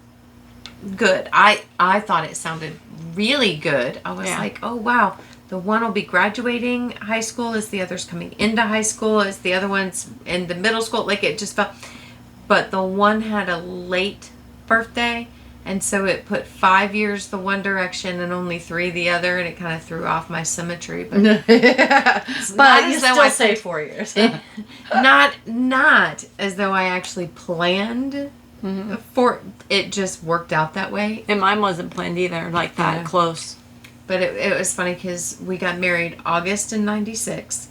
good. I thought it sounded really good. I was like, oh wow, the one will be graduating high school as the other's coming into high school as the other one's in the middle school. Like it just felt, but the one had a late birthday, and so it put 5 years the one direction and only 3 the other, and it kind of threw off my symmetry. But But you still say 4 years. not as though I actually planned for it. Just worked out that way. And mine wasn't planned either, like that close. But it was funny because we got married August in '96.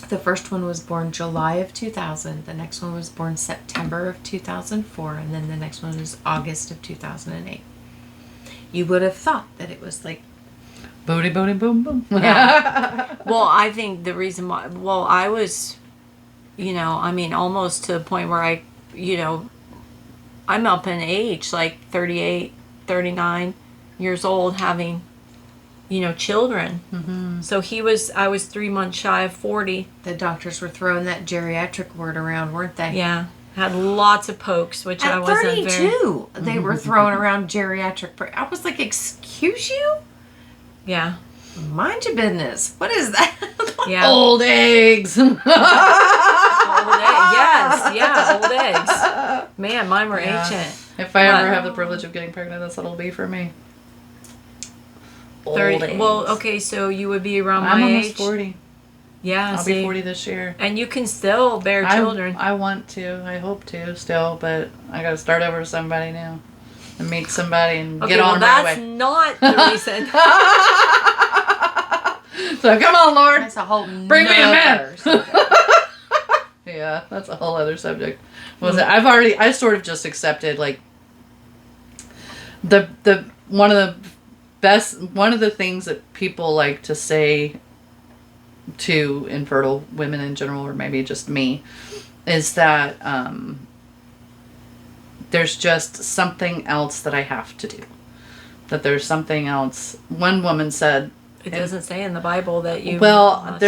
The first one was born July of 2000. The next one was born September of 2004. And then the next one was August of 2008. You would have thought that it was like... Booty, booty, boom, boom. Yeah. Well, I think the reason why... Well, I was, almost to the point where I'm up in age, like 38, 39 years old, having... children. So I was 3 months shy of 40. The doctors were throwing that geriatric word around, weren't they? Yeah. Had lots of pokes, which I wasn't 32, they were throwing around geriatric. I was like, excuse you? Yeah. Mind your business. What is that? Yeah. Old eggs. Old eggs. Yes. Yeah. Old eggs. Man, mine were ancient. If I ever have the privilege of getting pregnant, that's what it'll be for me. 30. Well, okay, so you would be around my age. I'm almost 40. Yeah, I'll be 40 this year. And you can still bear children. I want to. I hope to still, but I got to start over with somebody now and meet somebody and get on my way. That's not the reason. So come on, Lord. That's a whole Bring me a man. Yeah, that's a whole other subject. I sort of just accepted like the one of the things that people like to say to infertile women in general, or maybe just me, is that there's just something else that I have to do. That there's something else. One woman said, it doesn't say in the Bible that you must.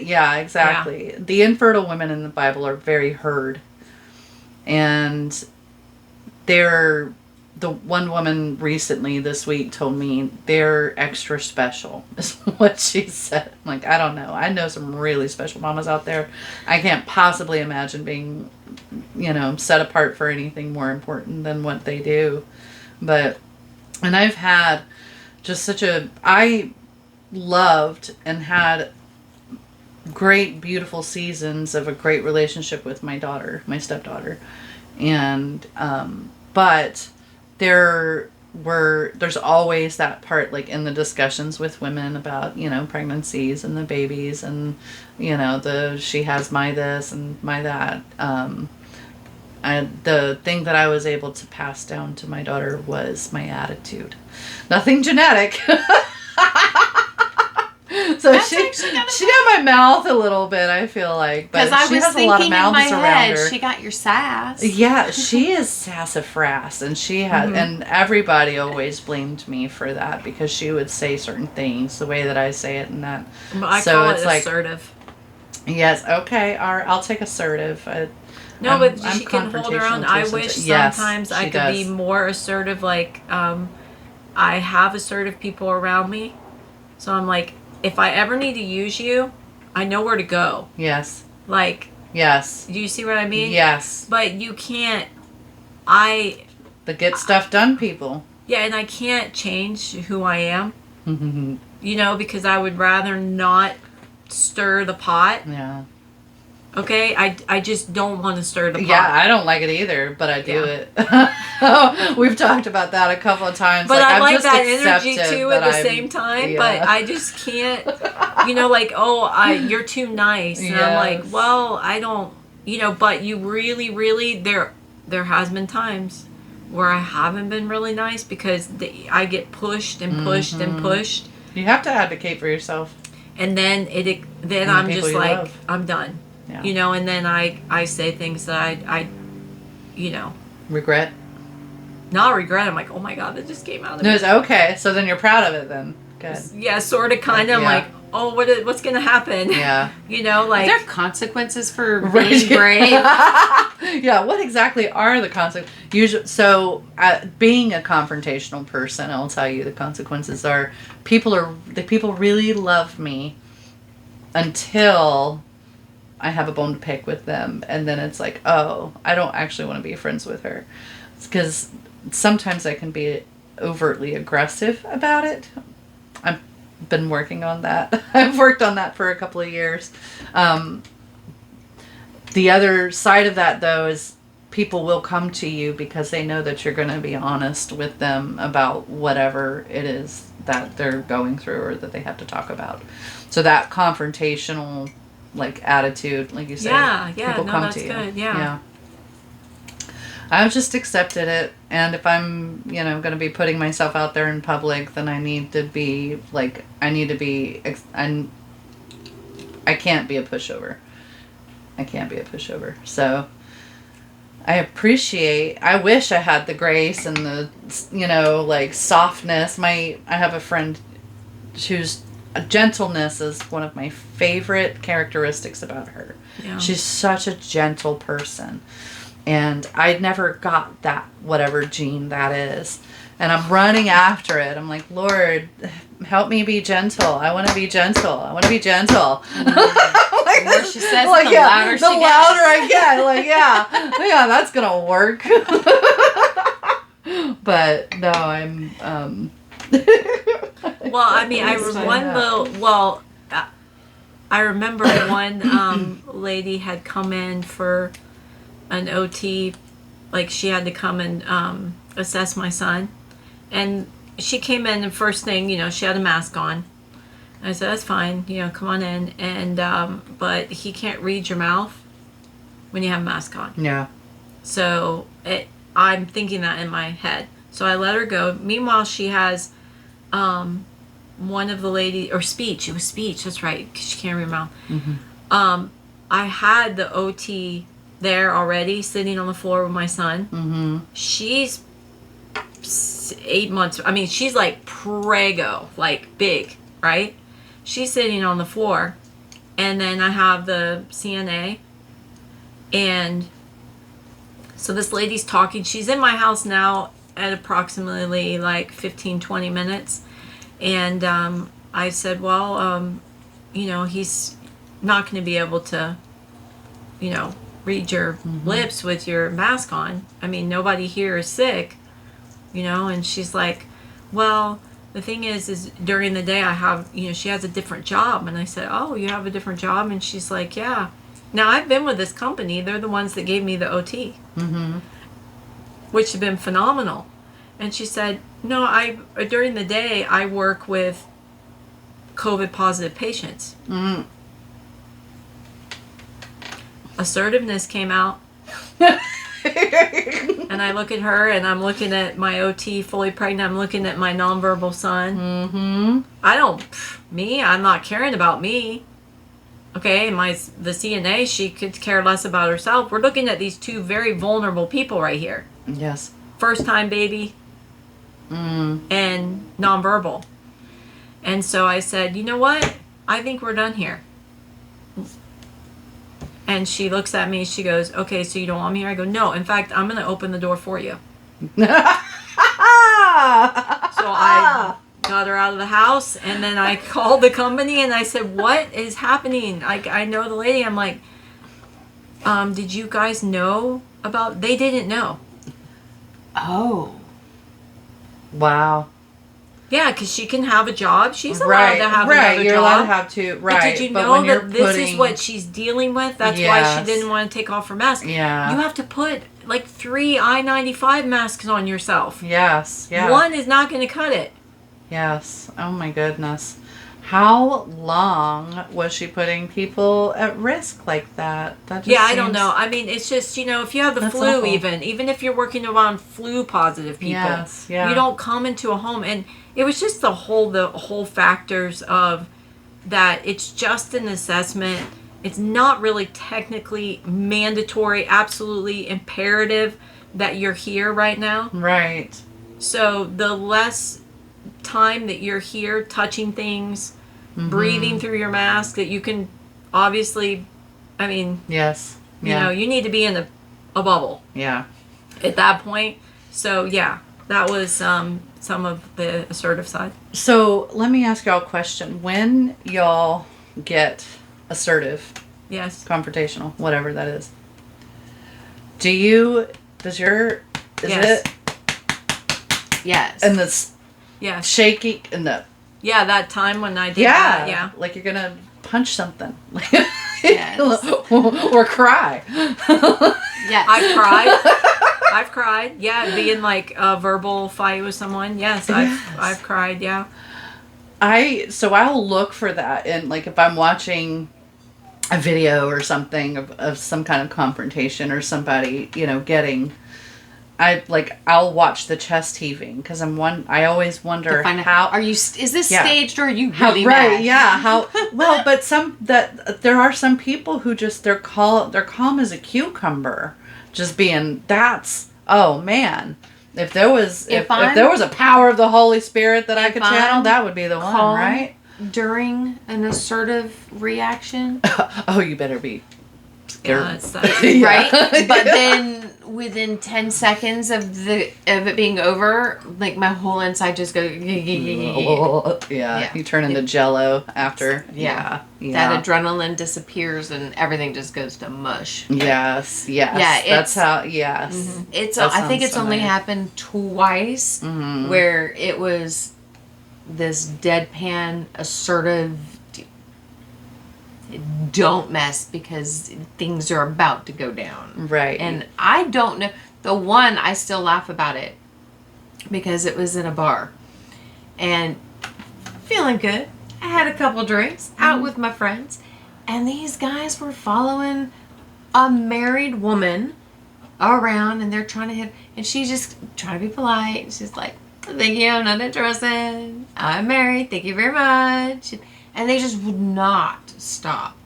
Yeah, exactly. Yeah. The infertile women in the Bible are very heard. And the one woman recently this week told me they're extra special, is what she said. I'm like, I don't know. I know some really special mamas out there. I can't possibly imagine being, set apart for anything more important than what they do. And I've had just I loved and had great, beautiful seasons of a great relationship with my stepdaughter. And, but there's always that part, like in the discussions with women about, pregnancies and the babies and, she has my this and my that. The thing that I was able to pass down to my daughter was my attitude. Nothing genetic. So she got my mouth a little bit, I feel like. But she has a lot of mouths around her. She got your sass. Yeah, she is sassafras, and she had, and everybody always blamed me for that because she would say certain things the way that I say it, and that. I call it assertive. Yes. Okay. I'll take assertive. No, but she can hold her own. I wish sometimes I could be more assertive. Like, I have assertive people around me, so I'm like, if I ever need to use you, I know where to go. Yes. Like. Yes. Do you see what I mean? Yes. But you can't. The get stuff done people. Yeah, and I can't change who I am. Because I would rather not stir the pot. Yeah. Okay, I just don't want to stir the pot. Yeah, I don't like it either, but I do it. We've talked about that a couple of times. But I like that energy too at the same time. Yeah. But I just can't, you're too nice. And I'm like, well, I don't, but you really, there has been times where I haven't been really nice because I get pushed and pushed and pushed. You have to advocate for yourself. And then And I'm the just people you like, love. I'm done. Yeah. And then I say things that I Regret? not regret. I'm like, oh my God, that just came out of No, me. it's okay. So then you're proud of it then. Good. Yeah, sort of, kind of. I'm Yeah. like, oh, what's going to happen? Yeah. Are there consequences for Right. being brave? Yeah, what exactly are the consequences? Usually, so being a confrontational person, I'll tell you the consequences are people really love me until I have a bone to pick with them, and then it's like, oh, I don't actually want to be friends with her, because sometimes I can be overtly aggressive about it. I've been working on that. I've worked on that for a couple of years. The other side of that, though, is people will come to you because they know that you're going to be honest with them about whatever it is that they're going through or that they have to talk about. So that confrontational, attitude, like you said, people no, come that's to you. good, yeah. I've just accepted it, and if I'm, going to be putting myself out there in public, then I can't be a pushover. I can't be a pushover. So I wish I had the grace and the, softness. I have a friend whose gentleness is one of my favorite characteristics about her. Yeah. She's such a gentle person. And I never got that, whatever gene that is. And I'm running after it. I'm like, Lord, help me be gentle. I want to be gentle. I want to be gentle. The more she says, louder she gets. I get. Yeah, that's gonna work. But no, I'm. Well, I mean, I remember one lady had come in for an OT, like she had to come and assess my son, and she came in and first thing, she had a mask on. I said, that's fine, come on in, and but he can't read your mouth when you have a mask on. Yeah. So I'm thinking that in my head. So I let her go. Meanwhile, she has one of the ladies, or speech. It was speech. That's right. 'Cause she can't read her mouth. Mm-hmm. I had the OT there already, sitting on the floor with my son. Mm-hmm. She's 8 months. I mean, she's like prego, like big, right? She's sitting on the floor, and then I have the CNA, and so this lady's talking. She's in my house now at approximately like 15-20 minutes, and I said, well, he's not going to be able to, read your lips with your mask on. I mean, nobody here is sick, and she's like, well, the thing is during the day I have, she has a different job. And I said, oh, you have a different job? And she's like, yeah. Now, I've been with this company. They're the ones that gave me the OT, which have been phenomenal. And she said, no, during the day I work with COVID positive patients. Mm. Assertiveness came out. And I look at her, and I'm looking at my OT, fully pregnant. I'm looking at my nonverbal son. Mm-hmm. I'm not caring about me. Okay, the CNA, she could care less about herself. We're looking at these two very vulnerable people right here. Yes. First time baby and nonverbal. And so I said, you know what? I think we're done here. And she looks at me, she goes, okay, so you don't want me here? I go, no, in fact, I'm going to open the door for you. So I got her out of the house, and then I called the company, and I said, what is happening? I know the lady. I'm like, did you guys know about... They didn't know. Oh. Wow. Yeah, because she can have a job. She's allowed to have another job. You're allowed to have two. Right. But did you know that this is what she's dealing with? That's why she didn't want to take off her mask. Yeah. You have to put like 3 I-95 masks on yourself. Yes. Yeah. One is not going to cut it. Yes. Oh my goodness. How long was she putting people at risk like that? That just I don't seems- know. I mean, it's just, if you have the That's flu, awful. even if you're working around flu positive people, Yes, yeah. you don't come into a home. And it was just the whole factors of that. It's just an assessment. It's not really technically mandatory, absolutely imperative that you're here right now. Right. So the less time that you're here touching things, breathing through your mask, that you can obviously, I mean, Yes. you know, you need to be in a bubble Yeah. at that point. So yeah, that was some of the assertive side. So let me ask y'all a question. When y'all get assertive, Yes. confrontational, whatever that is, is Yes. it Yes. in the Yes. shaky, in the, Yeah, that time when I did that. Yeah. like you're gonna punch something. Yes. Or cry. Yes. I've cried. I've cried. Yeah, being like a verbal fight with someone. Yes, I've cried. Yeah. So I'll look for that, and like if I'm watching a video or something of some kind of confrontation or somebody, getting, I'll watch the chest heaving because I always wonder how is this staged or are you how really right mad? yeah how well, but there are some people who just they're calm as a cucumber, just being oh man. If there was a power of the Holy Spirit that I could channel, that would be the one, calm right? During an assertive reaction, Oh, you better be Yeah, it's that. right? But then within 10 seconds of it being over, like my whole inside just goes. Yeah, you turn into Jello after. Yeah. That adrenaline disappears and everything just goes to mush. Yes. Yeah, That's how. Yes. Mm-hmm. I think it's only happened twice where it was this deadpan assertive. Don't mess because things are about to go down. Right. And I don't know. The one, I still laugh about it because it was in a bar and feeling good. I had a couple drinks out with my friends and these guys were following a married woman around and they're trying to hit, and she's just trying to be polite. She's like, thank you, I'm not interested. I'm married. Thank you very much. And they just would not stop.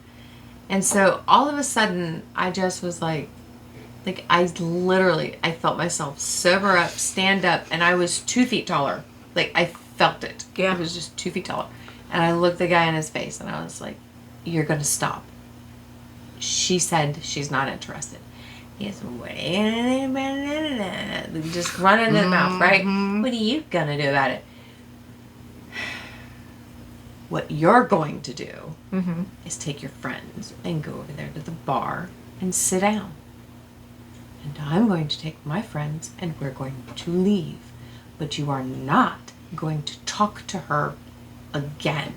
And so all of a sudden, I just was like I felt myself sober up, stand up, and I was 2 feet taller. Like I felt it. Yeah. I was just 2 feet taller. And I looked the guy in his face and I was like, you're going to stop. She said she's not interested. He's just running his mouth, right? What are you going to do about it? What you're going to do is take your friends and go over there to the bar and sit down. And I'm going to take my friends and we're going to leave. But you are not going to talk to her again.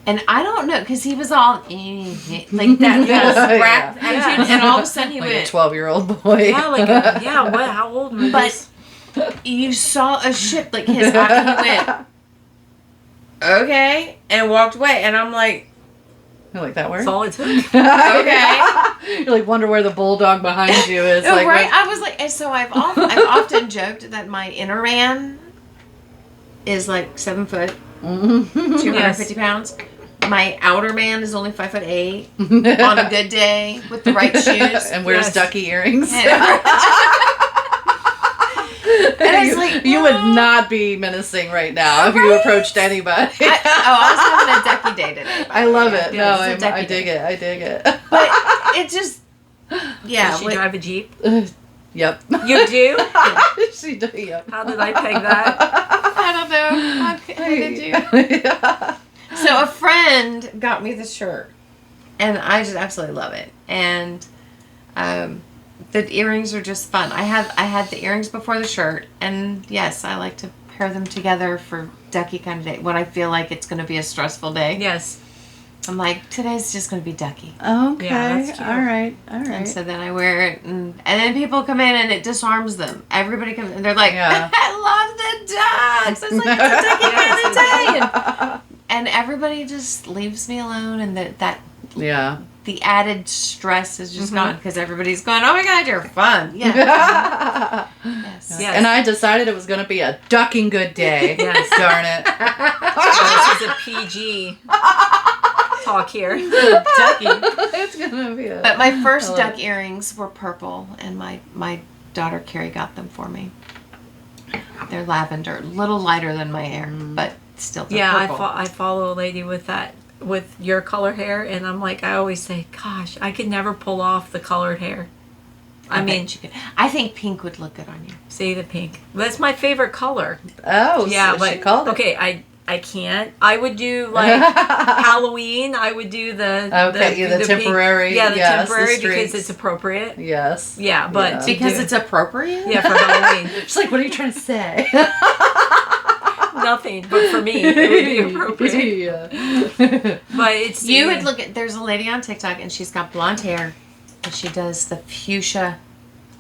And I don't know, because he was all like that rapt attitude, and all of a sudden he like went, a 12-year-old boy. Yeah, what? How old was this? but you saw a shift, like his eye, he went, okay, and walked away, and I'm like, You like that word? That's all it took. okay. You like wonder where the bulldog behind you is. Oh, like, right? I was like, and so I've often joked that my inner man is like 7 foot, 250 pounds. My outer man is only 5'8" on a good day with the right shoes and wears Yes. ducky earrings. And I was like, you would not be menacing right now if you approached anybody. I was having a ducky day today. I love it. Yeah, No, it's a I ducky dig day. it. I dig it. But it just, yeah. Does she drive a Jeep? Yep. You do? She do. Yep. How did I peg that? I don't know. How did you? Yeah. So a friend got me this shirt, and I just absolutely love it. And the earrings are just fun. I had the earrings before the shirt, and yes, I like to pair them together for ducky kind of day when I feel like it's going to be a stressful day. Yes. I'm like, today's just going to be ducky. Okay. Yeah, that's cute. All right. And so then I wear it, and then people come in and it disarms them. Everybody comes in, and they're like, Yeah. I love the ducks. It's like, it's a ducky kind of day. And and everybody just leaves me alone, and that Yeah. the added stress is just gone because everybody's going, oh my God, you're fun. Yeah. Yes. Yes. And I decided it was going to be a ducking good day. Yes. Darn it. This is a PG talk here. Ducky. It's going to be a... But my first duck earrings were purple, and my daughter Carrie got them for me. They're lavender, a little lighter than my hair, but still purple. I follow a lady with that, with your color hair, and I'm like, I always say, gosh, I could never pull off the colored hair. I mean, bet you could. I think pink would look good on you. see the pink. That's my favorite color. Oh, Yeah, so but she called it. okay, I can't. I would do like Halloween. I would do the the temporary. Pink. Yeah, the yes, temporary the because streaks. it's appropriate. Yes. Yeah, but Yeah. to Because do- it's appropriate? yeah for Halloween. She's like, what are you trying to say? Nothing, but for me, it would be appropriate. Yeah. But it's You would look at, there's a lady on TikTok, and she's got blonde hair, and she does the fuchsia.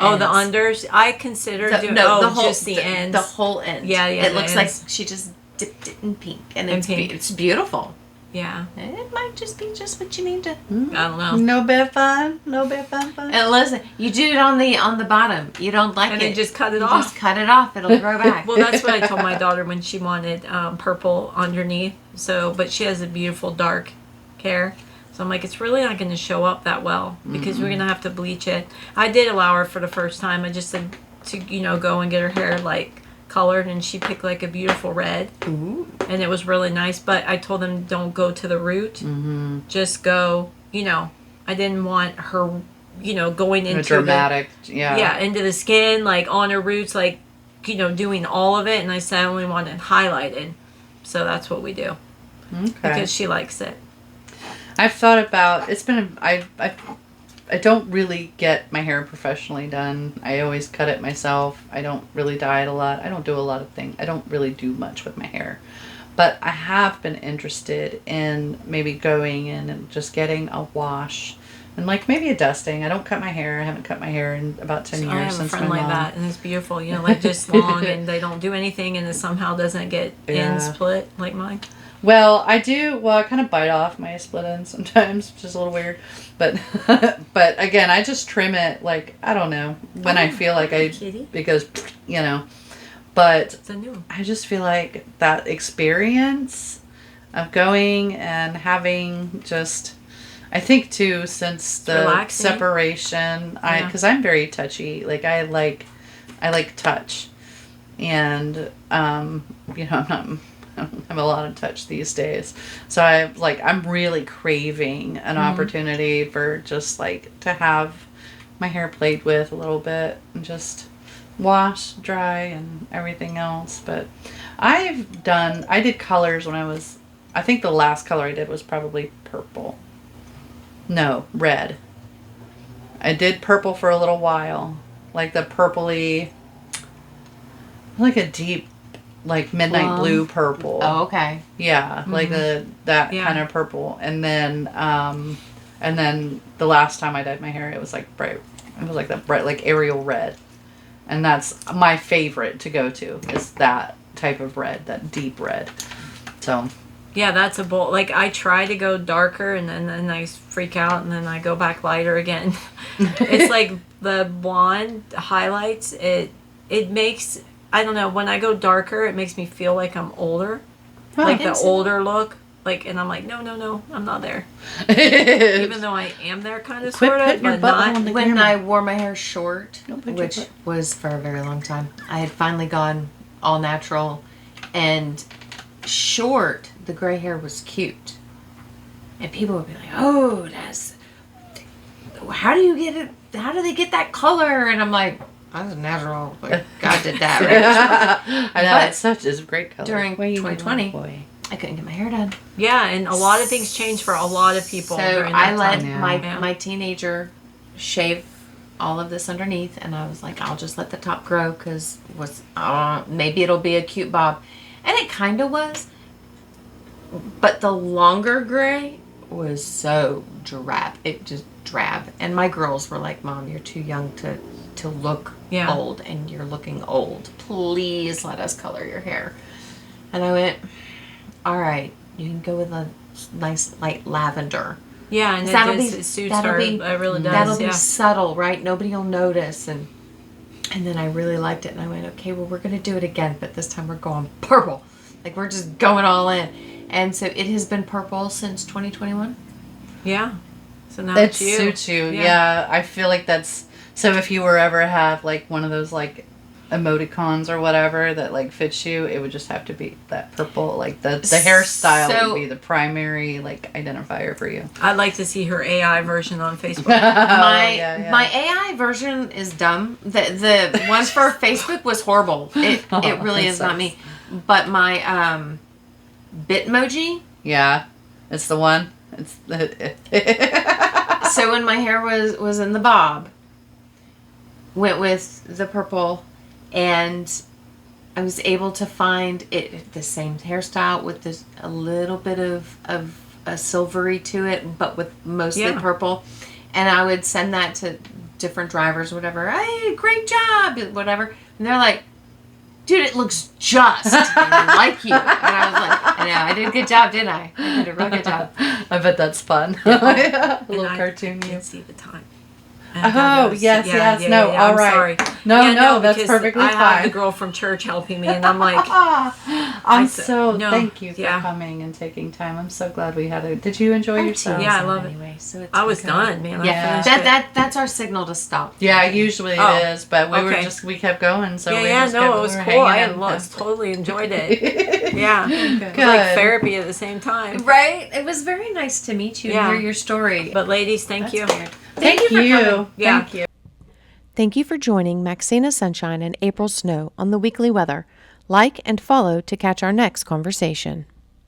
Oh, the ends. unders. I consider doing the whole, just the ends. The whole end. Yeah, yeah, It the looks ends. like she just dipped it in pink, and In it's pink. it's beautiful. Yeah, It might just be just what you need to. I don't know. No bit fun. And listen, you do it on the bottom. You don't like And it, then just cut it you off. Just cut it off. It'll grow back. Well, that's what I told my daughter when she wanted purple underneath. So, but she has a beautiful dark hair. So I'm like, it's really not going to show up that well because we're going to have to bleach it. I did allow her for the first time. I just said to, go and get her hair like colored, and she picked like a beautiful red. Ooh. And it was really nice. But I told them don't go to the root. Mm-hmm. Just go, I didn't want her, going into Dramatic. into the skin, like on her roots, like, doing all of it. And I said I only want it highlighted. So that's what we do. Okay. Because she likes it. I've thought about, it's been, I don't really get my hair professionally done. I always cut it myself. I don't really dye it a lot. I don't do a lot of things. I don't really do much with my hair. But I have been interested in maybe going in and just getting a wash and like maybe a dusting. I don't cut my hair. I haven't cut my hair in about 10 years I have a since friend my like mom. that, and it's beautiful. Like just long, and they don't do anything, and it somehow doesn't get end split like mine. Well, I do. Well, I kind of bite off my split ends sometimes, which is a little weird. But, but again, I just trim it like I don't know when I feel like kitty. because But It's a new one. I just feel like that experience of going and having just. I think too since the relaxing. separation, because I'm very touchy. Like I like touch, and I'm not. I don't have a lot of touch these days. So I'm really craving an opportunity for just like to have my hair played with a little bit and just wash, dry, and everything else. But I did colors when I think the last color I did was probably purple. No, red. I did purple for a little while. Like the purpley, like a deep, like midnight blue purple. Oh, okay. Yeah, like that kind of purple. And then the last time I dyed my hair, it was like bright. It was like that bright, like Ariel red. And that's my favorite to go to, is that type of red, that deep red. So. Yeah, that's a bold. Like I try to go darker, and then I freak out, and then I go back lighter again. It's like the blonde highlights. It makes, I don't know, when I go darker, it makes me feel like I'm older, like the older look. Like, and I'm like, no, I'm not there. Even though I am there, kind of, sort of, but not. When I wore my hair short, which was for a very long time, I had finally gone all natural, and short, the gray hair was cute, and people would be like, "Oh, how do you get it? How do they get that color?" And I'm like, "I was natural, but God did that." Right? I know, it's a great color. During 2020, I couldn't get my hair done. Yeah, and a lot of things changed for a lot of people. So during I that let time. my teenager shave all of this underneath, and I was like, I'll just let the top grow because maybe it'll be a cute bob, and it kind of was. But the longer gray was so drab. It just drab. And my girls were like, Mom, you're too young to look old, and you're looking old. Please let us color your hair. And I went, all right, you can go with a nice light lavender. Yeah, and it suits her. It really does. That'll be subtle, right? Nobody will notice. And then I really liked it. And I went, okay, well, we're going to do it again. But this time we're going purple. Like, we're just going all in. And so it has been purple since 2021. Yeah. So now It it's you. suits you. Yeah. I feel like that's... So if you were ever have, like, one of those, like, emoticons or whatever that, like, fits you, it would just have to be that purple. Like, the hairstyle would be the primary, like, identifier for you. I'd like to see her AI version on Facebook. My AI version is dumb. The one for Facebook was horrible. It really is not me. But my Bitmoji. Yeah, it's the one. It's So when my hair was in the bob, went with the purple, and I was able to find it the same hairstyle with this a little bit of a silvery to it, but with mostly purple. And I would send that to different drivers, whatever. Hey, great job, whatever. And they're like, dude, it looks just like you. And I was like, I know, I did a good job, didn't I? I did a real good job. I bet that's fun. A little cartoon. You can see the time. Oh, yes. No, all right. Sorry. No, that's perfectly fine. I have the girl from church helping me, and I'm like... Thank you for coming and taking time. I'm so glad we had it. Did you enjoy yourself? Yeah, I love it. Anyway, so I was done, man. Yeah, that's our signal to stop. Yeah, usually it is, but we kept going, so it was cool. I totally enjoyed it. Yeah. Good. Like therapy at the same time. Right? It was very nice to meet you and hear your story. But ladies, thank you. Weird. Thank you for coming. Yeah. Thank you. Thank you for joining Maxina Sunshine and April Snow on the Weekly Weather. Like and follow to catch our next conversation.